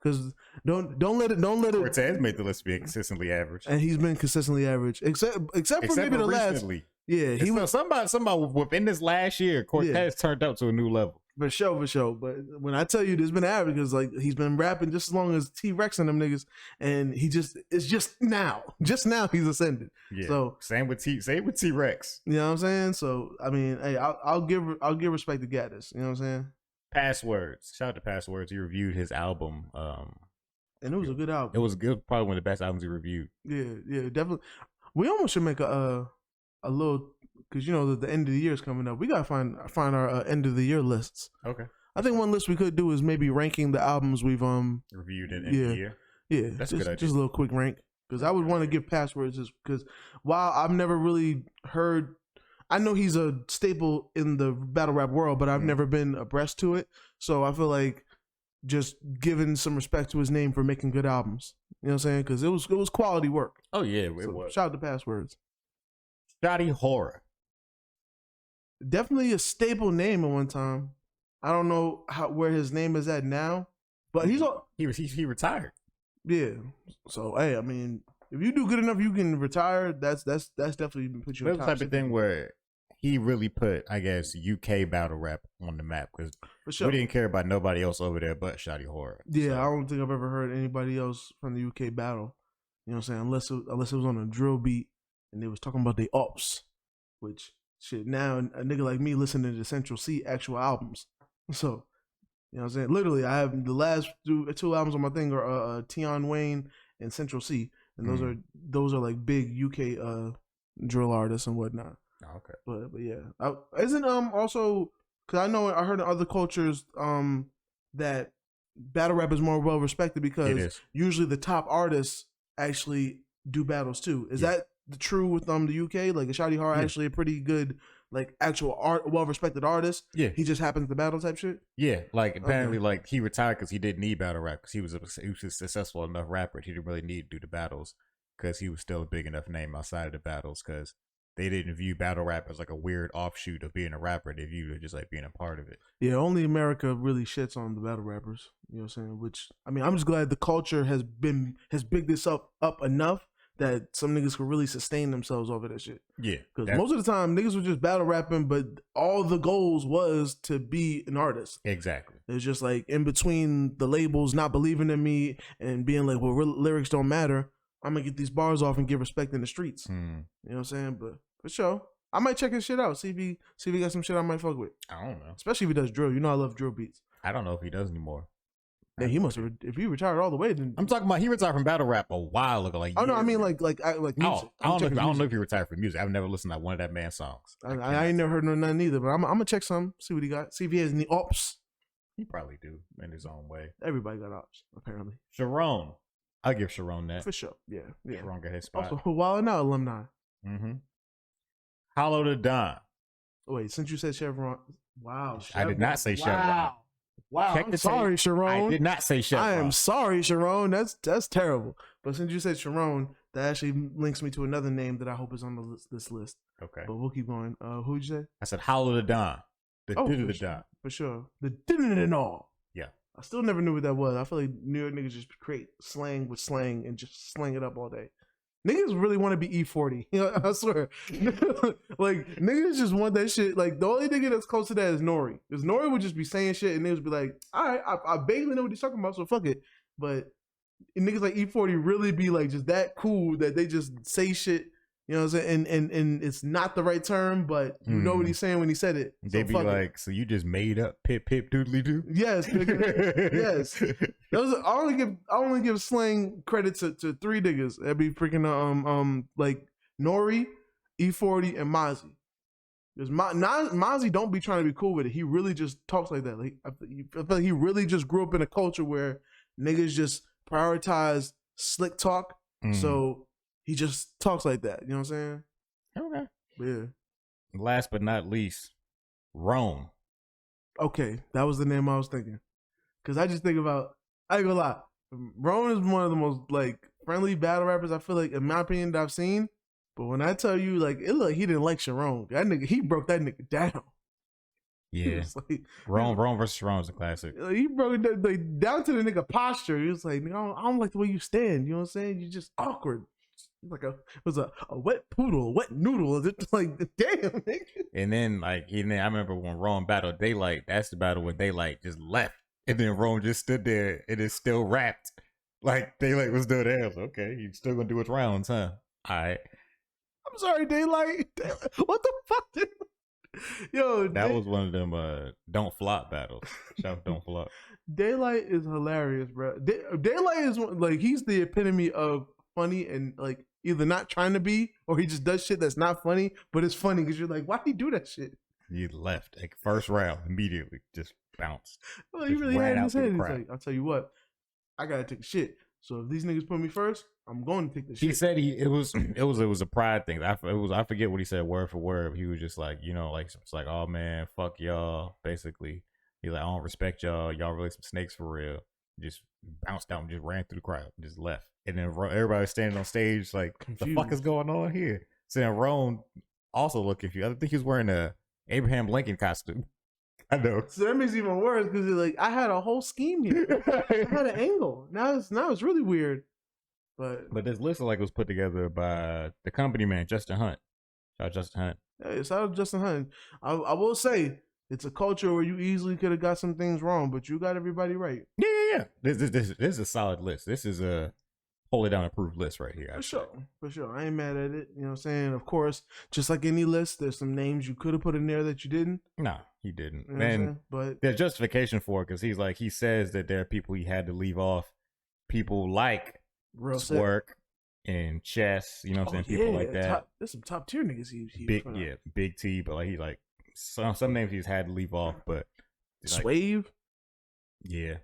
Because don't let it. Cortez made the list being consistently average, and he's been consistently average, except for maybe the recently. Last. Yeah, he was somebody within this last year. Cortez turned up to a new level. For sure. But when I tell you there's been average, because like he's been rapping just as long as T-Rex and them niggas, and it's just now he's ascended. Yeah. So same with T-Rex. You know what I'm saying? So I mean, hey, I'll give respect to Gaddis. You know what I'm saying? Passwords. Shout out to Passwords. He reviewed his album. And it was a good album. It was good. Probably one of the best albums he reviewed. Yeah, definitely. We almost should make a little, because you know the end of the year is coming up. We gotta find our end of the year lists. Okay. I think one list we could do is maybe ranking the albums we've reviewed in the year. Yeah, that's a good idea. Just a little quick rank, because I would want to give Passwords because while I've never really heard. I know he's a staple in the battle rap world, but I've never been abreast to it. So I feel like just giving some respect to his name for making good albums. You know what I'm saying? Because it was quality work. Oh yeah, it was. Shout out to Passwords. Shotty Horror. Definitely a staple name at one time. I don't know where his name is at now, but he retired. Yeah. So hey, I mean, if you do good enough, you can retire. That's definitely put you. It was the type of thing where he really put, I guess, UK battle rap on the map, because we didn't care about nobody else over there but Shotty Horror. Yeah, so. I don't think I've ever heard anybody else from the UK battle. You know what I'm saying? Unless it was on a drill beat and they was talking about the ops, which shit. Now a nigga like me listening to Central C actual albums. So you know what I'm saying? Literally, I have the last two albums on my thing are Tion Wayne and Central C, and those are like big UK drill artists and whatnot. Oh, okay. But yeah, isn't also, because I heard in other cultures that battle rap is more well respected because usually the top artists actually do battles too. Is that true with the UK? Like, is Shawty Hard actually a pretty good, like, actual well respected artist? Yeah, he just happens to battle type shit. Yeah, like apparently, like he retired because he didn't need battle rap because he was a successful enough rapper. He didn't really need to do the battles because he was still a big enough name outside of the battles because they didn't view battle rap as like a weird offshoot of being a rapper. They viewed it just like being a part of it. Yeah, only America really shits on the battle rappers. You know what I'm saying? Which, I mean, I'm just glad the culture has bigged this up enough that some niggas could really sustain themselves over that shit. Yeah. Because most of the time, niggas were just battle rapping, but all the goals was to be an artist. Exactly. It's just like in between the labels not believing in me and being like, well, lyrics don't matter. I'm going to get these bars off and get respect in the streets. You know what I'm saying? But for sure, I might check his shit out. See if he got some shit I might fuck with. I don't know. Especially if he does drill. You know I love drill beats. I don't know if he does anymore. Yeah, he must have. If he retired all the way, then I'm talking about he retired from battle rap a while ago. Like, oh no, I mean like music. I don't know if he retired from music. I've never listened to one of that man's songs. I ain't never heard none either. But I'm gonna check some, see what he got, see if he has any ops. He probably do in his own way. Everybody got ops apparently. Sharon, I'll give Sharon that for sure. Yeah. Sharon got his spot. Also, Wild Now alumni. Hollow the Don. Oh, wait, since you said Chevron, wow. I did not say Chevron. Wow, I'm sorry, Sharon. I did not say Chevron. I am sorry, Sharon. That's terrible. But since you said Sharon, that actually links me to another name that I hope is on this list. Okay. But we'll keep going. Who'd you say? I said Hollow the Don. The Don. For sure. The did it all. Yeah. I still never knew what that was. I feel like New York niggas just create slang with slang and just slang it up all day. Niggas really want to be E40. You know, I swear. Like, niggas just want that shit. Like, the only nigga that's close to that is Nori. Because Nori would just be saying shit and niggas would be like, all right, I vaguely know what he's talking about, so fuck it. But niggas like E40 really be like just that cool that they just say shit, you know what I'm saying? And it's not the right term, but you know what he's saying when he said it. So they be like, so you just made up pip doodly doo? Yes, nigga. Yes. I only give slang credit to three niggas. That'd be freaking like Nori, E40, and Mozzie. Because Mozzie don't be trying to be cool with it. He really just talks like that. Like I feel like he really just grew up in a culture where niggas just prioritize slick talk. So he just talks like that. You know what I'm saying? Okay. Yeah. Last but not least, Rome. Okay, that was the name I was thinking. Because I just think about, I ain't gonna lie, Rome is one of the most like friendly battle rappers I feel like, in my opinion, that I've seen. But when I tell you, like, it looked he didn't like Sharon. That nigga, he broke that nigga down. Yeah. Like, Rome versus Sharon is a classic. He broke it like, down to the nigga posture. He was like, nigga, I don't like the way you stand. You know what I'm saying? You're just awkward. Like it was a wet poodle, a wet noodle. It's like, damn, nigga. And then I remember when Rome battled Daylight. That's the battle when Daylight just left, and then Rome just stood there and it still rapped. Like Daylight was still there. I was like, okay, you still gonna do its rounds, huh? All right. I'm sorry, Daylight. What the fuck, dude? Yo, that was one of them don't flop battles. Shout don't flop. Daylight is hilarious, bro. Daylight is like, he's the epitome of funny and like either not trying to be or he just does shit that's not funny, but it's funny because you're like, why'd he do that shit? He left like first round immediately, just bounced. Well, he really had in his head. He's like, I'll tell you what, I gotta take a shit. So if these niggas put me first, I'm going to take the shit. He said it was a pride thing. I forget what he said word for word. He was just like, you know, like it's like, oh man, fuck y'all. Basically, he's like, I don't respect y'all. Y'all really some snakes for real. Just bounced out and just ran through the crowd, and just left. And then everybody was standing on stage like, confused. The fuck is going on here? So then Roan also looked confused. I think he was wearing a Abraham Lincoln costume. I know. So that makes it even worse because like, I had a whole scheme here. I had an angle. Now it's really weird. But this list like was put together by the company man, Justin Hunt. Shout out Justin Hunt. Hey, shout out Justin Hunt. I will say it's a culture where you easily could have got some things wrong, but you got everybody right. Yeah. This is a solid list. This is a hold it down approved list right here. For sure. I ain't mad at it. You know what I'm saying? Of course, just like any list, there's some names you could have put in there that you didn't. No, he didn't. You know and but there's justification for it because he says that there are people he had to leave off. People like Work and Chess, you know what I'm saying? People like that. There's some top tier niggas he Big T, but like he like some names he's had to leave off, but Swave. Yeah.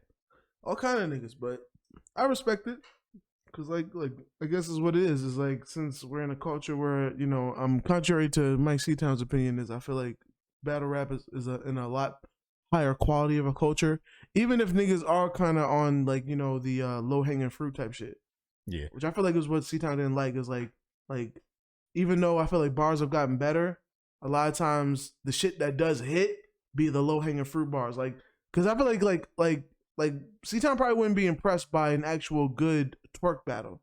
All kind of niggas, but I respect it. Cause like I guess is what it is. Is like since we're in a culture where contrary to Mike Seatown's opinion, is I feel like battle rap is in a lot higher quality of a culture. Even if niggas are kind of on like the low hanging fruit type shit. Yeah, which I feel like is what Seatown didn't like. Is like even though I feel like bars have gotten better, a lot of times the shit that does hit be the low hanging fruit bars. Like because I feel like Seatown probably wouldn't be impressed by an actual good twerk battle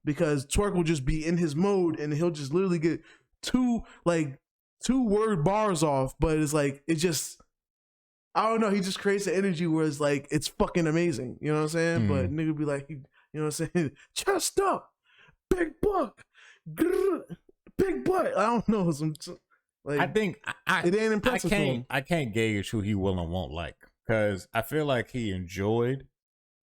because twerk will just be in his mode and he'll just literally get two word bars off, but it's just I don't know, he just creates an energy where it's like it's fucking amazing, you know what I'm saying? But nigga be like, you know what I'm saying, chest up, big buck, grrr, big butt. I don't know, like I think it ain't impressive to him. I can't gauge who he will and won't like. Because I feel like he enjoyed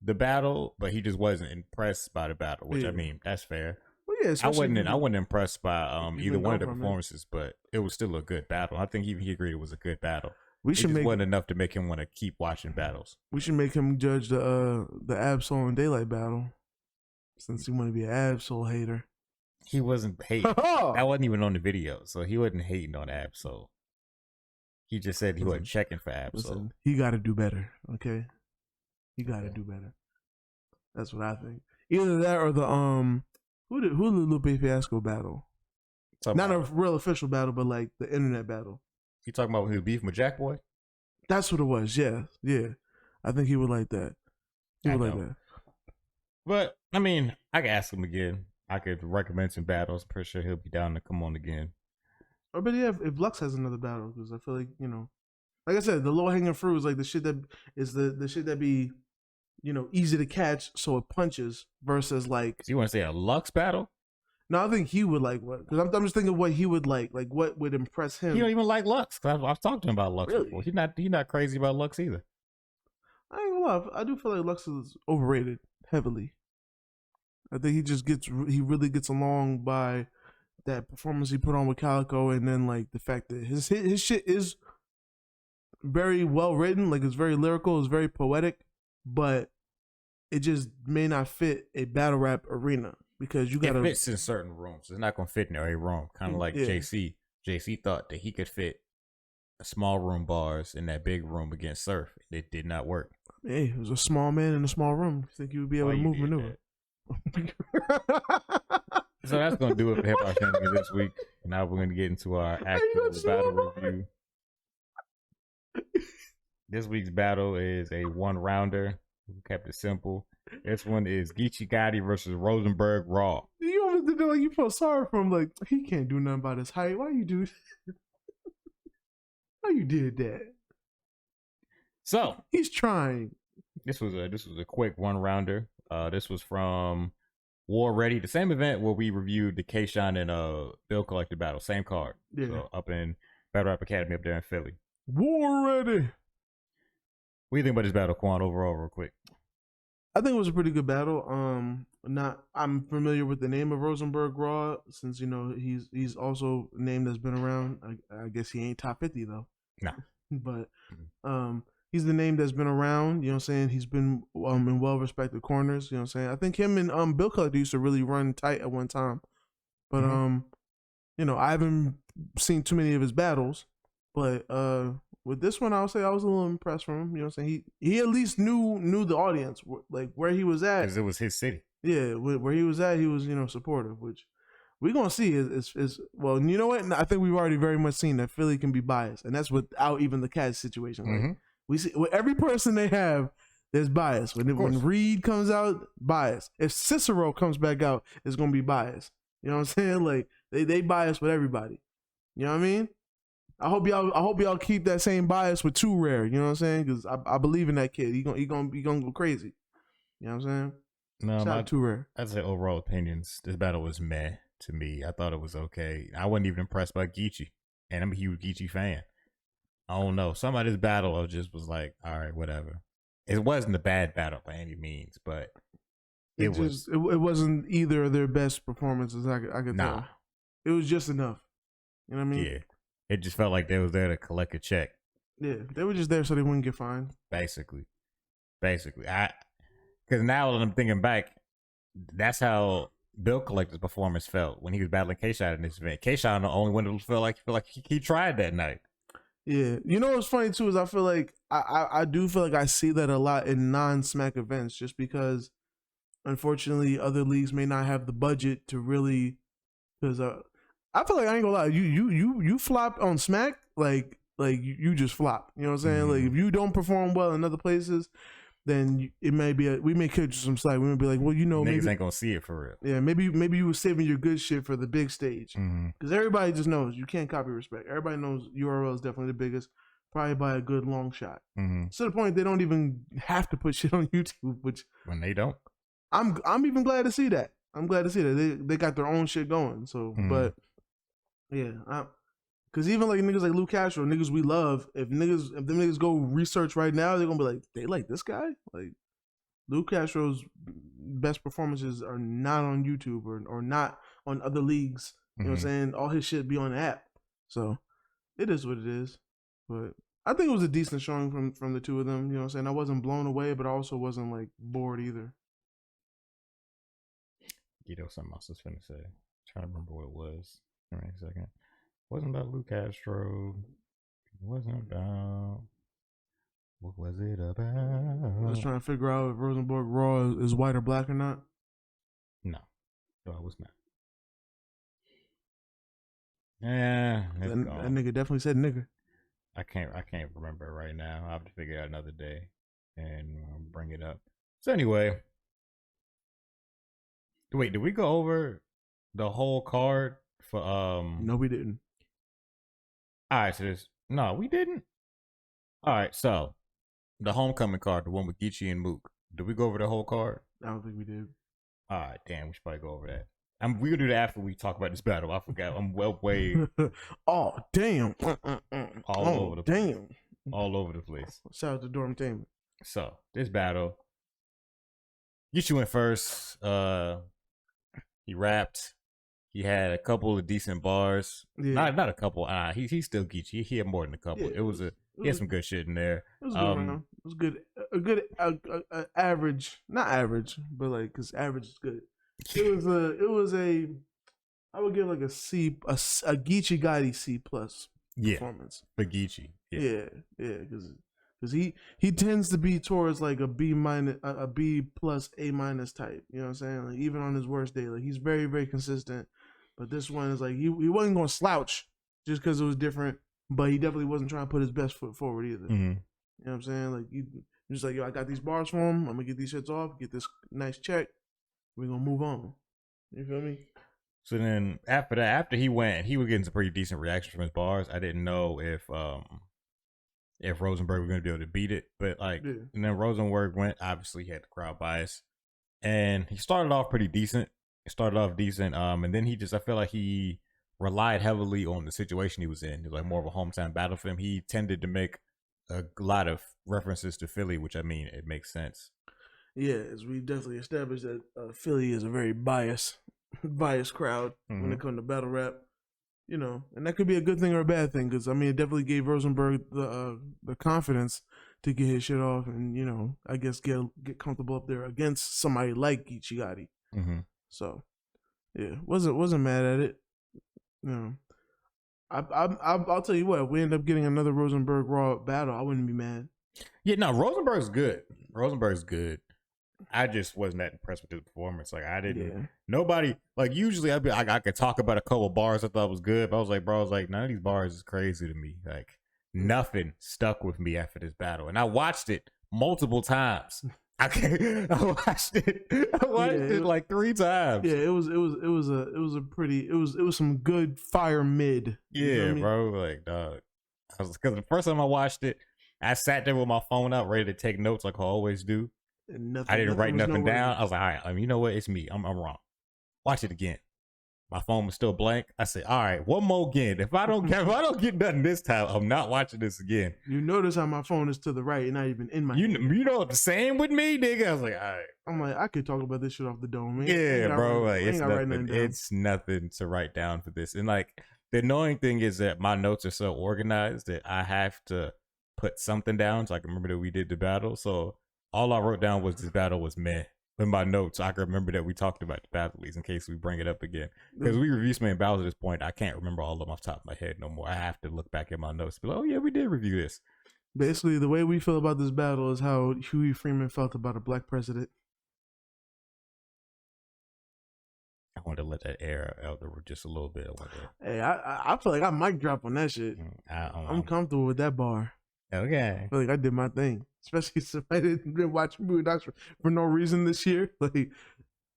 the battle, but he just wasn't impressed by the battle. Which I mean, that's fair. Well, yeah, I wasn't impressed by either one of the performances, but it was still a good battle. I think he agreed it was a good battle. Wasn't enough to make him want to keep watching battles. We should make him judge the Absol and Daylight battle, since he want to be an Absol hater. He wasn't hating. That wasn't even on the video, so he wasn't hating on Absol. He just said he wasn't checking for Absol. Listen, he got to do better, okay? He got to do better. That's what I think. Either that or the who the Lupe Fiasco battle? Not a real official battle, but like the internet battle. You talking about when he was beefing with Jack Boy? That's what it was. Yeah. I think he would like that. He would like that. But I mean, I could ask him again. I could recommend some battles. Pretty sure he'll be down to come on again. Or but yeah, if Lux has another battle, because I feel like like I said, the low hanging fruit is like the shit that is the shit that be easy to catch, so it punches. Versus like, so you want to say a Lux battle? No, I think he would like what? Because I'm just thinking what he would like what would impress him. He don't even like Lux. Cause I've talked to him about Lux before. He's not crazy about Lux either. I ain't gonna lie. I do feel like Lux is overrated heavily. I think he really gets along by that performance he put on with Calico, and then like the fact that his shit is very well written, like it's very lyrical, it's very poetic, but it just may not fit a battle rap arena because it fits in certain rooms. It's not gonna fit in every room. Kind of like JC. JC thought that he could fit a small room bars in that big room against Surf. It did not work. Hey, it was a small man in a small room. You think you would be able to move maneuver? So that's going to do it for Hip Hop Shenanigans this week. Now we're going to get into our actual battle review. This week's battle is a one-rounder. We kept it simple. This one is Geechee Gotti versus Rosenberg Raw. You almost did like you felt sorry for him. Like, he can't do nothing about his height. Why you do that? Why you did that? So he's trying. This was a quick one-rounder. This was from War Ready, the same event where we reviewed the K-Shine and Bill Collector battle, same card. Yeah. So up in Battle Rap Academy up there in Philly. War Ready. What do you think about this battle, Quan, overall, real quick? I think it was a pretty good battle. I'm familiar with the name of Rosenberg Raw since he's also a name that's been around. I guess he ain't top 50 though. No. But he's the name that's been around, you know what I'm saying? He's been in well-respected corners, you know what I'm saying? I think him and Bill Collector used to really run tight at one time. But, I haven't seen too many of his battles. But with this one, I would say I was a little impressed from him, you know what I'm saying? He at least knew the audience, like where he was at. Because it was his city. Yeah, where he was at, he was, supportive, which we're going to see is well, you know what? I think we've already very much seen that Philly can be biased. And that's without even the Cats situation. Like, we see with every person they have, there's bias. When Reed comes out, bias. If Cicero comes back out, it's gonna be bias. You know what I'm saying? Like they bias with everybody. You know what I mean? I hope y'all keep that same bias with Too Rare. You know what I'm saying? Because I believe in that kid. He gonna go crazy. You know what I'm saying? No, shout out Too Rare. I'd say overall opinions. This battle was meh to me. I thought it was okay. I wasn't even impressed by Geechee, and I'm a huge Geechee fan. I don't know. Some of this battle I just was like, all right, whatever. It wasn't a bad battle by any means, but it wasn't either of their best performances. I could tell. It was just enough. You know what I mean? Yeah. It just felt like they was there to collect a check. Yeah, they were just there so they wouldn't get fined. Basically, because now that I'm thinking back, that's how Bill Collector's performance felt when he was battling K-Shot in this event. K-Shot the only one that felt like he tried that night. Yeah, you know what's funny too is I feel like I do feel like I see that a lot in non-Smack events, just because unfortunately other leagues may not have the budget to really. Because I feel like I ain't gonna lie, you flop on Smack, like you just flop. You know what I'm saying? Like if you don't perform well in other places, then it may be we may catch you some slack. We may be like, well, you know, niggas maybe ain't gonna see it for real. Yeah, maybe you were saving your good shit for the big stage, because everybody just knows you can't copy respect. Everybody knows URL is definitely the biggest, probably by a good long shot. To the point they don't even have to put shit on YouTube, which when they don't, I'm even glad to see that. I'm glad to see that they got their own shit going. So, but yeah, because even like niggas like Luke Castro, niggas we love, if them niggas go research right now, they're gonna be like, they like this guy. Like Luke Castro's best performances are not on YouTube or not on other leagues. You know what I'm saying? All his shit be on the app. So it is what it is. But I think it was a decent showing from the two of them. You know what I'm saying? I wasn't blown away, but I also wasn't like bored either. You know, something else I was finna say. I'm trying to remember what it was. Give me a second. It wasn't about Luke Castro. It wasn't about. What was it about? I was trying to figure out if Rosenborg Raw is white or black or not. No, it was not. Yeah, that nigga definitely said nigga. I can't remember it right now. I'll have to figure it out another day and bring it up. So anyway. Wait, did we go over the whole card for No, we didn't. Alright, so no, we didn't. Alright, so the homecoming card, the one with Geechee and Mook. Did we go over the whole card? I don't think we did. Alright, damn, we should probably go over that. We're gonna do that after we talk about this battle. I forgot. I'm way Oh damn. All over the place. All over the place. Shout out to Dorm Tainment. So this battle, Geechee went first. He rapped. He had a couple of decent bars. Yeah. Not a couple. He's still Geechee. He had more than a couple. Yeah, he had some good shit in there. It was good. It was good. A good average, not average, but like because average is good. It was a. I would give like a C, a Geechee Gotti C plus performance for Geechee. Yeah, because he tends to be towards like a B minus, a B plus, A minus type. You know what I'm saying? Like even on his worst day, like he's very, very consistent. But this one is like he wasn't gonna slouch just because it was different. But he definitely wasn't trying to put his best foot forward either. You know what I'm saying? Like you just like, yo, I got these bars for him. I'm gonna get these shits off, get this nice check. We're gonna move on. You feel me? So then after that, after he went, he was getting some pretty decent reactions from his bars. I didn't know if Rosenberg was going to be able to beat it, but like, and then Rosenberg went. Obviously, he had the crowd bias, and he started off pretty decent. And then I feel like he relied heavily on the situation he was in. It was like more of a hometown battle for him. He tended to make a lot of references to Philly, which I mean, it makes sense. Yeah, as we definitely established that Philly is a very biased crowd when it comes to battle rap. You know, and that could be a good thing or a bad thing, because I mean, it definitely gave Rosenberg the confidence to get his shit off, and you know, I guess get comfortable up there against somebody like Geechee Gotti. So, yeah, wasn't mad at it. You know, I'll tell you what, if we end up getting another Rosenberg Raw battle, I wouldn't be mad. Yeah, no, Rosenberg's good. I just wasn't that impressed with his performance. Like I didn't. Nobody like usually I could talk about a couple bars I thought was good, but I was like, none of these bars is crazy to me. Like nothing stuck with me after this battle, and I watched it multiple times. I watched it like 3 times. Yeah, it was some good fire mid. Yeah, bro. Like dog, because the first time I watched it, I sat there with my phone out, ready to take notes like I always do. I didn't write nothing down. I was like, all right, you know what? It's me. I'm wrong. Watch it again. My phone was still blank. I said, all right, one more again. If I don't get nothing this time, I'm not watching this again. You notice how my phone is to the right and not even in my hand. You know the same with me, nigga. I was like, all right. I'm like, I could talk about this shit off the dome, man. Yeah, bro. Like, it's nothing to write down for this. And like the annoying thing is that my notes are so organized that I have to put something down so I can remember that we did the battle. So all I wrote down was this battle was meh. in my notes, I can remember that we talked about the battle leagues in case we bring it up again. Because we review so many battles at this point, I can't remember all of them off the top of my head no more. I have to look back at my notes. Be like, oh yeah, we did review this. Basically, the way we feel about this battle is how Huey Freeman felt about a black president. I wanted to let that air out there just a little bit. Hey, I feel like I might drop on that shit. I'm comfortable with that bar. Okay. I feel like I did my thing. Especially since I didn't been watching movie docs for no reason this year. Like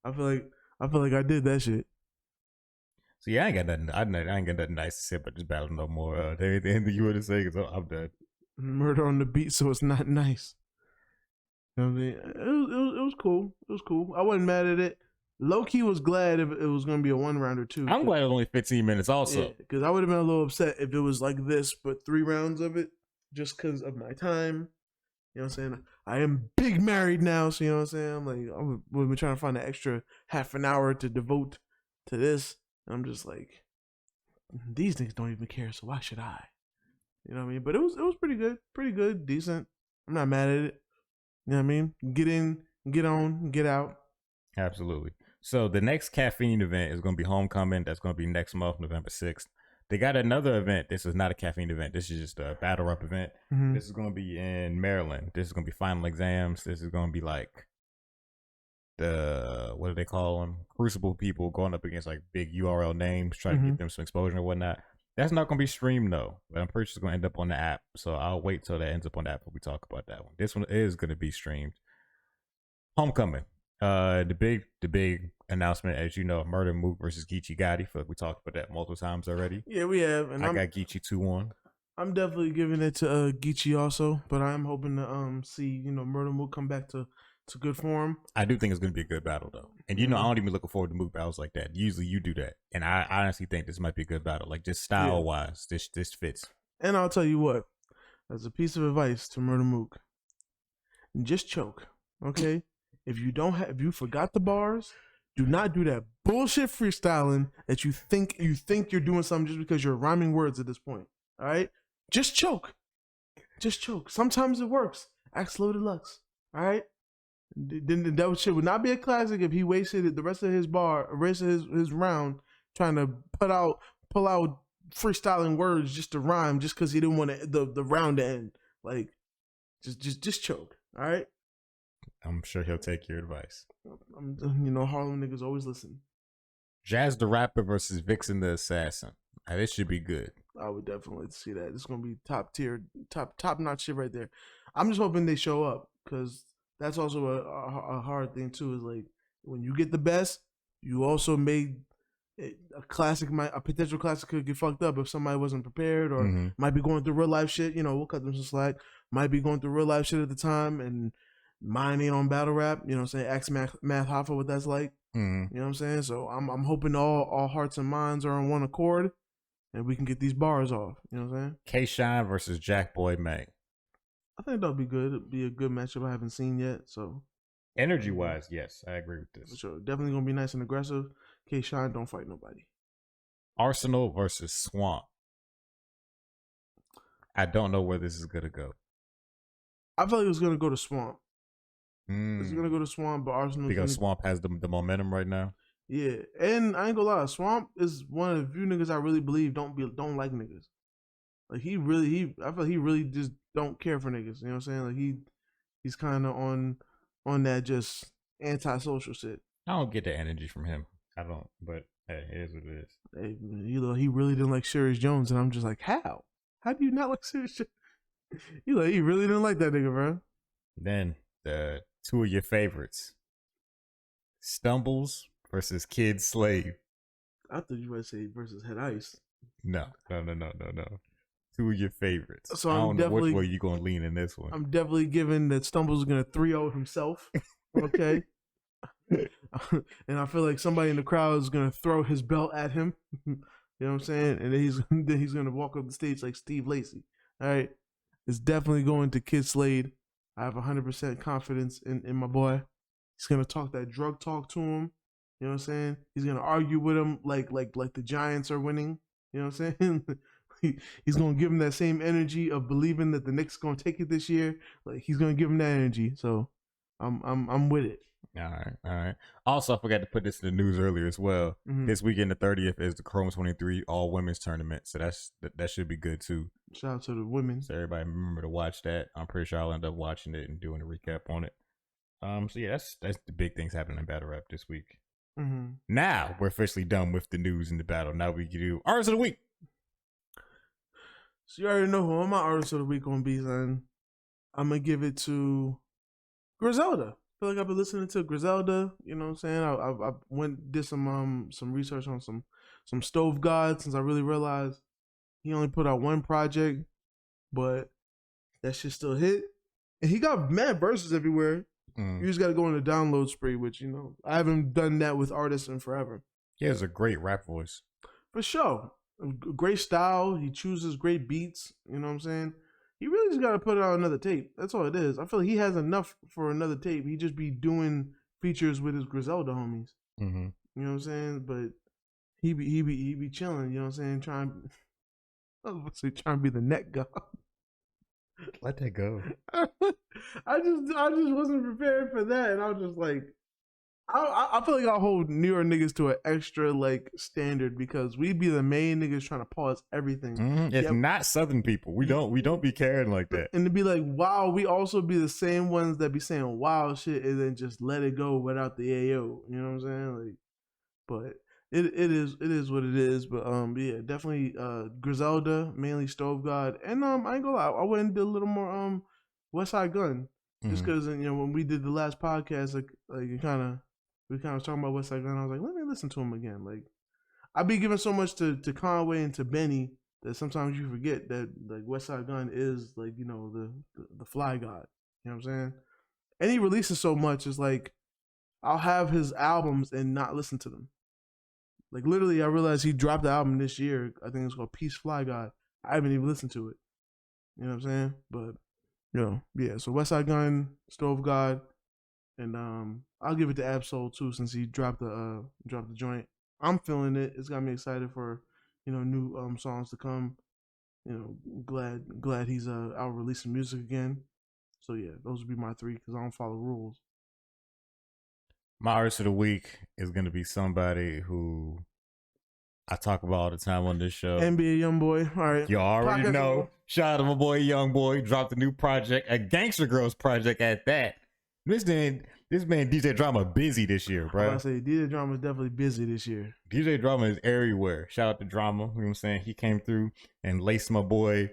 I feel like I did that shit. So yeah, I ain't got nothing nice to say about this battle no more. Anything you want to say? Because I'm done. Murder on the beat, so it's not nice. You know what I mean? It was cool. It was cool. I wasn't mad at it. Low key was glad if it was gonna be a 1-rounder too. I'm glad it was only 15 minutes also. Because I would have been a little upset if it was like this, but 3 rounds of it, just because of my time. You know what I'm saying? I am big married now, so you know what I'm saying? Like we've been trying to find an extra half an hour to devote to this. And I'm just like, these niggas don't even care, so why should I? You know what I mean? But it was pretty good, decent. I'm not mad at it. You know what I mean? Get in, get on, get out. Absolutely. So the next caffeine event is going to be Homecoming. That's going to be next month, November 6th. They got another event. This is not a caffeine event. This is just a battle rap event. Mm-hmm. This is going to be in Maryland. This is going to be final exams. This is going to be like what do they call them? Crucible people going up against like big URL names, trying to get them some exposure and whatnot. That's not going to be streamed though. But I'm pretty sure it's going to end up on the app. So I'll wait till that ends up on the app before we talk about that one. This one is going to be streamed. Homecoming. The big announcement, as you know, Murder Mook versus Geechee Gotti. We talked about that multiple times already. Yeah, we have. And I got Geechee 2-1. I'm definitely giving it to Geechee also, but I'm hoping to see Murder Mook come back to good form. I do think it's going to be a good battle though, and I don't even looking forward to Mook battles like that. Usually you do that, and I honestly think this might be a good battle. Like just style wise, this fits. And I'll tell you what, as a piece of advice to Murder Mook, just choke, okay? If you forgot the bars, do not do that bullshit freestyling that you think you're doing something just because you're rhyming words at this point. All right, just choke. Sometimes it works. Ask Loaded Lux. All right. Then that shit would not be a classic if he wasted the rest of his round trying to pull out freestyling words just to rhyme just because he didn't want the round to end. Like, just choke. All right. I'm sure he'll take your advice. Harlem niggas always listen. Jazz the Rapper versus Vixen the Assassin. Now, this should be good. I would definitely see that. It's gonna be top tier, top notch shit right there. I'm just hoping they show up because that's also a hard thing too. Is like when you get the best, you also made a potential classic could get fucked up if somebody wasn't prepared or might be going through real life shit. We'll cut them some slack. Might be going through real life shit at the time and mine ain't on battle rap. You know what I'm saying? Ask Math Hoffa what that's like. You know what I'm saying? So I'm hoping all hearts and minds are on one accord and we can get these bars off. You know what I'm saying? K-Shine versus Jack Boy May. I think that'll be good. It'll be a good matchup I haven't seen yet. So energy wise, yes, I agree with this. For sure. Definitely gonna be nice and aggressive. K-Shine don't fight nobody. Arsenal versus Swamp. I don't know where this is gonna go. I feel like it's gonna go to Swamp. It's gonna go to Swamp, but Arsenal because Swamp has the momentum right now. Yeah, and I ain't gonna lie, Swamp is one of the few niggas I really believe don't like niggas. Like I feel he really just don't care for niggas. You know what I'm saying? Like he's kind of on that just antisocial shit. I don't get the energy from him. I don't, but hey, it is what it is. Hey, he really didn't like Sirius Jones, and I'm just like, how? How do you not like Sirius Jones? He really didn't like that nigga, bro. Then the two of your favorites, Stumbles versus Kid Slave. I thought you might say versus Head Ice. No. Two of your favorites. So I don't know which way you're going to lean in this one. I'm definitely giving that Stumbles is going to 3-0 himself. Okay. And I feel like somebody in the crowd is going to throw his belt at him. You know what I'm saying? And then he's going to walk up the stage like Steve Lacy. All right. It's definitely going to Kid Slade. I have 100% confidence in my boy. He's going to talk that drug talk to him. You know what I'm saying? He's going to argue with him like the Giants are winning. You know what I'm saying? He's going to give him that same energy of believing that the Knicks going to take it this year. Like he's going to give him that energy. So I'm with it. All right. Also, I forgot to put this in the news earlier as well. This weekend, the 30th, is the Chrome 23 all women's tournament, so that should be good too. Shout out to the women. So everybody remember to watch that. I'm pretty sure I'll end up watching it and doing a recap on it. So yeah, that's the big things happening in battle rap this week. Now we're officially done with the news and the battle. Now we can do artists of the week. So you already know who my artist of the week gonna be, son. I'm gonna give it to Griselda. I feel like I've been listening to Griselda. You know what I'm saying? I did some research on some Stove God, since I really realized he only put out one project, but that shit still hit. And he got mad verses everywhere. You just got to go on a download spree, which, you know, I haven't done that with artists in forever. He has a great rap voice. For sure. Great style. He chooses great beats. You know what I'm saying? He really just got to put out another tape. That's all it is. I feel like he has enough for another tape. He just be doing features with his Griselda homies. You know what I'm saying? But he be chilling. You know what I'm saying? Trying to be the net guy. Let that go. I just wasn't prepared for that, and I was just like, I feel like I'll hold New York niggas to an extra like standard, because we be the main niggas trying to pause everything. It's not Southern people. We don't be caring like that. And to be like, wow, we also be the same ones that be saying wild shit and then just let it go without the AO. You know what I'm saying? Like, but it is what it is. But yeah, definitely Griselda, mainly Stove God, and I ain't gonna lie, I went and did a little more West Side Gun, just because you know, when we did the last podcast, like we kind of was talking about West Side Gun. I was like, let me listen to him again. Like, I be giving so much to Conway and to Benny that sometimes you forget that like West Side Gun is like, you know, the fly god. You know what I'm saying? And he releases so much. It's like I'll have his albums and not listen to them. Like, literally, I realized he dropped the album this year. I think it's called Peace Fly God. I haven't even listened to it. You know what I'm saying? But, you know, yeah. So West Side Gun, Stove God, and I'll give it to Absol too, since he dropped the joint. I'm feeling it. It's got me excited for, you know, new songs to come. You know, glad he's out releasing music again. So yeah, those would be my three, because I don't follow rules. My artist of the week is going to be somebody who I talk about all the time on this show. NBA Youngboy. All right. You already know. Shout out to my boy Youngboy. Dropped a new project, a Gangster Girls project at that. This man DJ Drama busy this year, bro. I say DJ Drama is definitely busy this year. DJ Drama is everywhere. Shout out to Drama. You know what I'm saying? He came through and laced my boy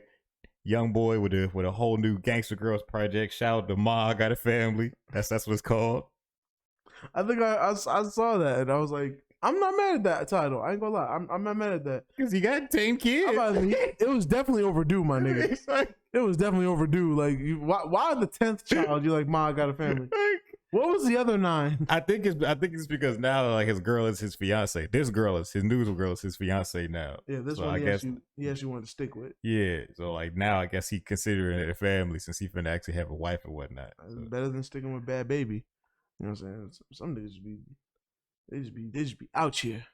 Youngboy with a whole new Gangster Girls project. Shout out to Ma, I Got a Family. That's what it's called. I think I saw that and I was like, I'm not mad at that title. I ain't gonna lie. I'm not mad at that. Because he got 10 kids. It was definitely overdue, my nigga. It was definitely overdue. Like, why the 10th child? You're like, Ma, I Got a Family. What was the other 9? I think it's because now like his girl is his fiance. His new girl is his fiance now. Yeah, this so one I guess he actually wanted to stick with. Yeah, so like now I guess he considering it a family since he finna actually have a wife and whatnot. So. Better than sticking with Bad Baby. You know what I'm saying? Some niggas just be out here.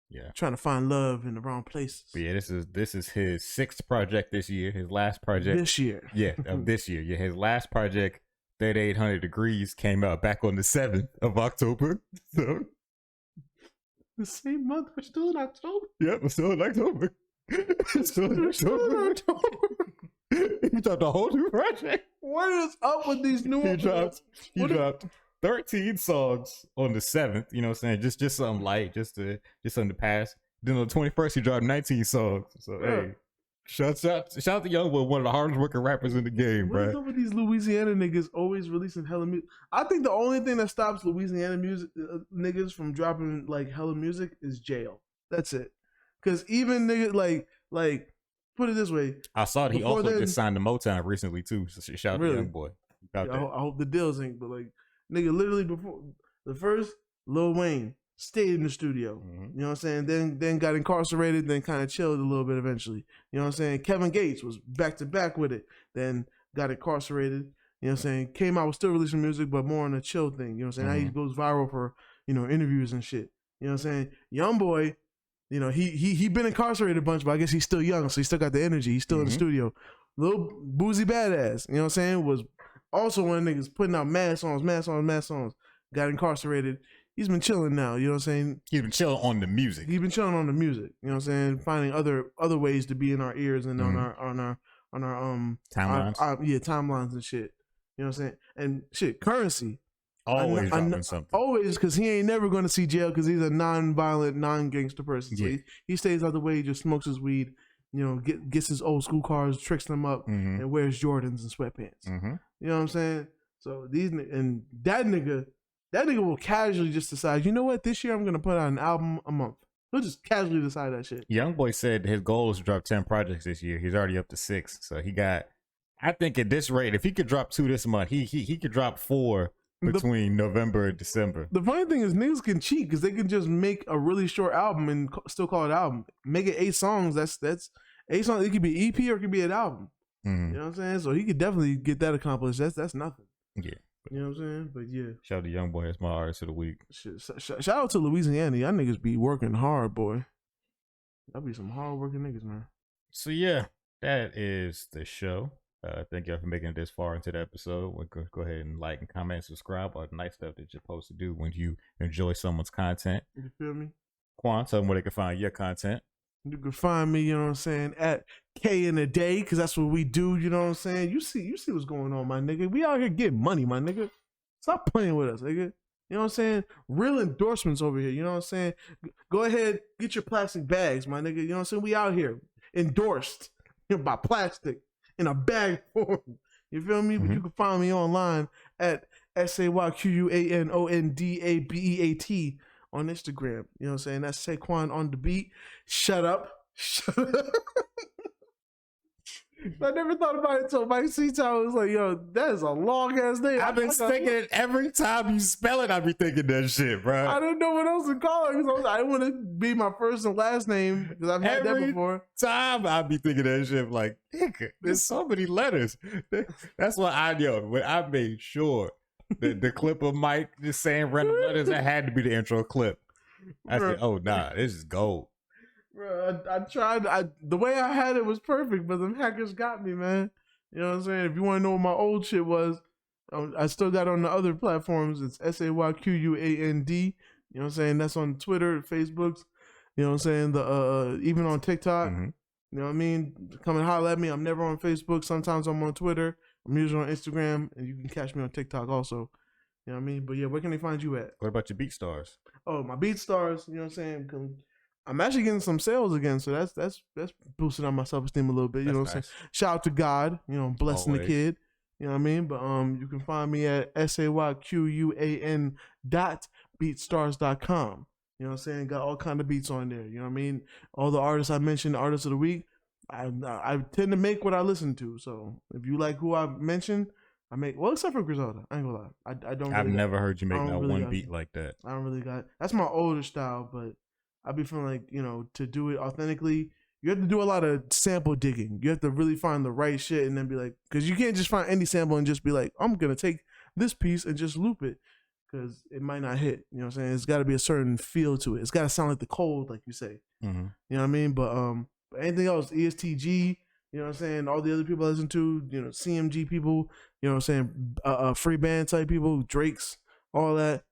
Yeah. Trying to find love in the wrong places. But yeah, this is his 6th project this year. His last project this year. Yeah, of this year. Yeah, his last project, 3800 Degrees, came out back on the 7th of October. So the same month, we're still in October. Yep, we're still in October. He dropped a whole new project. What is up with these new? He dropped 13 songs on the 7th. You know what I'm saying? Just something light, just something to pass. Then on the 21st, he dropped 19 songs. So hey, shout out to Youngboy, one of the hardest working rappers in the game, bro. What's up with these Louisiana niggas always releasing hella music? I think the only thing that stops Louisiana music niggas from dropping like hella music is jail. That's it. Because even niggas like put it this way, I saw that he also just signed to Motown recently too. So shout out to Youngboy. I hope the deals ain't, but like nigga, literally before the first, Lil Wayne stayed in the studio. You know what I'm saying? Then got incarcerated, then kind of chilled a little bit eventually. You know what I'm saying? Kevin Gates was back to back with it, then got incarcerated. You know what I'm saying? Came out, was still releasing music, but more on a chill thing. You know what I'm saying? Now he goes viral for, you know, interviews and shit. You know what I'm saying? Youngboy, you know, he been incarcerated a bunch, but I guess he's still young, so he still got the energy. He's still in the studio. Little Boozy Badass, you know what I'm saying, was also one of the niggas putting out mad songs. got incarcerated. He's been chilling now. You know what I'm saying? He's been chilling on the music. He's been chilling on the music. You know what I'm saying? Finding other ways to be in our ears and on our timelines. Timelines and shit. You know what I'm saying? And shit, Currency. Always dropping something. Always, because he ain't never going to see jail because he's a non-violent, non-gangster person. So he stays out the way, he just smokes his weed, you know, gets his old school cars, tricks them up, and wears Jordans and sweatpants. You know what I'm saying? So that nigga will casually just decide, you know what, this year I'm going to put out an album a month. He'll just casually decide that shit. YoungBoy said his goal is to drop 10 projects this year. He's already up to 6. So he got, I think at this rate, if he could drop 2 this month, he could drop 4 between November and December. The funny thing is niggas can cheat because they can just make a really short album and still call it album. Make it 8 songs. That's 8 songs. It could be EP or it could be an album. You know what I'm saying? So he could definitely get that accomplished. That's nothing. Yeah. You know what I'm saying? But yeah. Shout out to YoungBoy. That's my artist of the week. Shout out to Louisiana. Y'all niggas be working hard, boy. Y'all be some hard working niggas, man. So yeah, that is the show. Thank y'all for making it this far into the episode. We'll go ahead and like and comment and subscribe. All the nice stuff that you're supposed to do when you enjoy someone's content. You feel me? Quan, tell them where they can find your content. You can find me, you know what I'm saying, at K in a Day, because that's what we do, you know what I'm saying? You see what's going on, my nigga. We out here getting money, my nigga. Stop playing with us, nigga. You know what I'm saying? Real endorsements over here, you know what I'm saying? Go ahead, get your plastic bags, my nigga. You know what I'm saying? We out here endorsed by plastic in a bag form. You feel me? But you can find me online at SayQuanondabeat on Instagram. You know what I'm saying? That's Saquon on the beat. Shut up. I never thought about it until Mike C-Town was like, yo, that is a long ass name. I've been thinking it every time you spell it, I be thinking that shit, bro. I don't know what else to call it because I didn't want to be my first and last name because I've had that before. Time I be thinking that shit like, nigga, there's so many letters. That's what I know. When I made sure the clip of Mike just saying random letters, that had to be the intro clip. I said, oh nah, this is gold. Bro, I tried. The way I had it was perfect, but them hackers got me, man. You know what I'm saying? If you want to know what my old shit was, I still got on the other platforms. It's SayQuand. You know what I'm saying? That's on Twitter, Facebooks. You know what I'm saying? Even on TikTok. You know what I mean? Come and holler at me. I'm never on Facebook. Sometimes I'm on Twitter. I'm usually on Instagram, and you can catch me on TikTok also. You know what I mean? But yeah, where can they find you at? What about your BeatStars? Oh, my BeatStars. You know what I'm saying? I'm actually getting some sales again, so that's boosting up my self-esteem a little bit. You know what I'm saying? Shout out to God, you know, blessing the kid. You know what I mean? But you can find me at SayQuan.beatstars.com. You know what I'm saying? Got all kind of beats on there. You know what I mean? All the artists I mentioned, artists of the week, I tend to make what I listen to. So if you like who I mentioned, I make, well, except for Griselda. I ain't gonna lie. I don't. I've never heard you make that one beat like that. I don't really got. That's my older style, but I be feeling like, you know, to do it authentically, you have to do a lot of sample digging. You have to really find the right shit and then be like, because you can't just find any sample and just be like, I'm going to take this piece and just loop it because it might not hit. You know what I'm saying? It's got to be a certain feel to it. It's got to sound like the cold, like you say. You know what I mean? But anything else, ESTG, you know what I'm saying? All the other people I listen to, you know, CMG people, you know what I'm saying? Free band type people, Drakes, all that.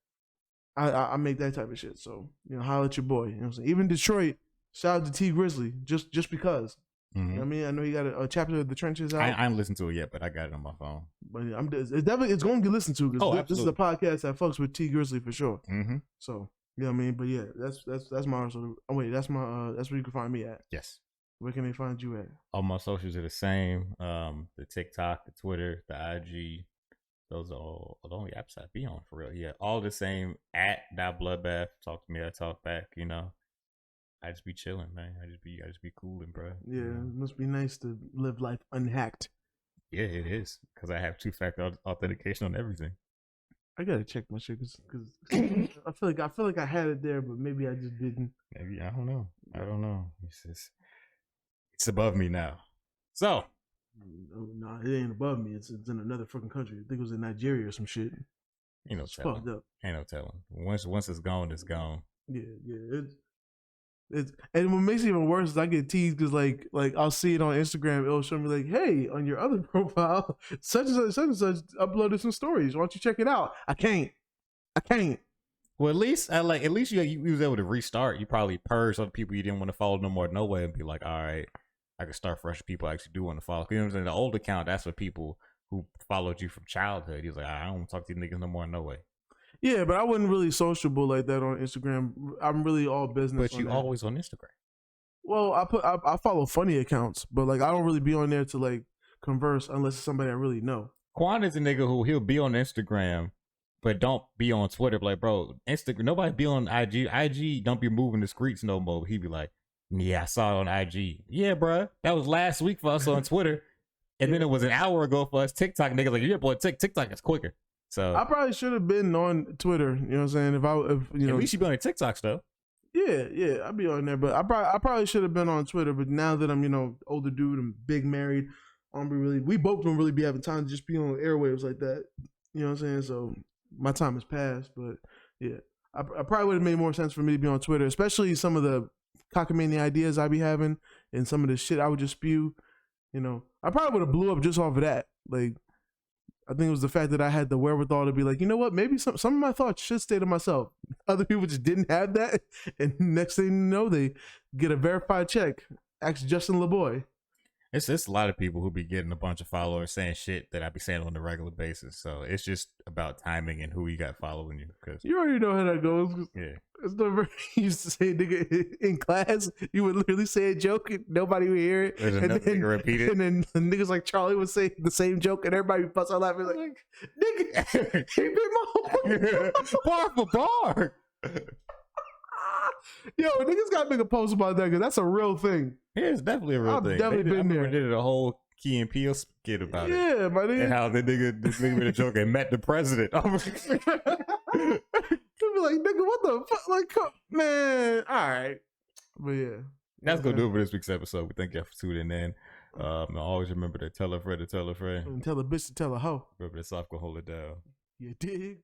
I make that type of shit. So, you know, holla at your boy. You know what I'm saying? Even Detroit, shout out to T Grizzly, just because. You know what I mean? I know he got a chapter of the trenches out. I ain't listened to it yet, but I got it on my phone. But it's going to be listened to because this is a podcast that fucks with T Grizzly for sure. So, you know what I mean? But yeah, that's my. Oh wait, that's where you can find me at. Yes. Where can they find you at? All my socials are the same. The TikTok, the Twitter, the IG. Those are all the only apps I be on for real. Yeah, all the same at .bloodbath. Talk to me, I talk back. You know, I just be chilling, man. I just be cooling, bro. Yeah, it must be nice to live life unhacked. Yeah, it is because I have 2-factor authentication on everything. I gotta check my shit because I feel like I had it there, but maybe I just didn't. Maybe I don't know. It's above me now. So. No, it ain't above me. It's in another fucking country. I think it was in Nigeria or some shit. Ain't no telling. Fucked up. Ain't no telling. Once it's gone, it's gone. Yeah. It's and what makes it even worse is I get teased because like I'll see it on Instagram. It'll show me like, hey, on your other profile, such and such uploaded some stories. Why don't you check it out? I can't. I can't. Well, at least you was able to restart. You probably purged other people you didn't want to follow no more, no way, and be like, all right, I can start fresh. People I actually do want to follow. You know what I'm saying? The old account, that's for people who followed you from childhood. He was like, I don't want to talk to these niggas no more, no way. Yeah, but I wasn't really sociable like that on Instagram. I'm really all business. But you always on Instagram. Well, I follow funny accounts, but like I don't really be on there to like converse unless it's somebody I really know. Quan is a nigga who he'll be on Instagram, but don't be on Twitter. Like, bro, Instagram, nobody be on IG. IG don't be moving the streets no more. He be like, yeah, I saw it on IG. Yeah, bro, that was last week for us on Twitter, and then it was an hour ago for us TikTok. Niggas like, yeah, boy, TikTok is quicker. So I probably should have been on Twitter. You know what I'm saying? If you know, at least you be on TikTok though. Yeah, I'd be on there, but I probably should have been on Twitter. But now that I'm older dude, I'm big married, we both don't really be having time to just be on airwaves like that. You know what I'm saying? So my time has passed, but yeah, I probably would have made more sense for me to be on Twitter, especially some of the cockamamie ideas I be having and some of the shit I would just spew. You know, I probably would have blew up just off of that. Like, I think it was the fact that I had the wherewithal to be like, you know what, maybe some of my thoughts should stay to myself. Other people just didn't have that, and next thing you know, they get a verified check. Ask Justin LeBoy. It's a lot of people who be getting a bunch of followers saying shit that I be saying on a regular basis. So it's just about timing and who you got following you. Cause you already know how that goes. Yeah. It's the you used to say nigga in class. You would literally say a joke and nobody would hear it. And then repeat it. And then the niggas like Charlie would say the same joke and everybody would bust out laughing like, nigga, he bit my bar for bar. Yo, niggas gotta make a post about that because that's a real thing. Yeah, it's definitely a real thing. I've definitely been there. Did a whole Key and Peele skit about it. Yeah, my nigga. And how this nigga made a joke and met the president. He'll be like, nigga, what the fuck? Like, man, all right. But yeah. That's gonna do it for this week's episode. We thank y'all for tuning in. Always remember to tell a friend to tell a friend. And tell a bitch to tell a hoe. Remember that soft can hold it down. You dig?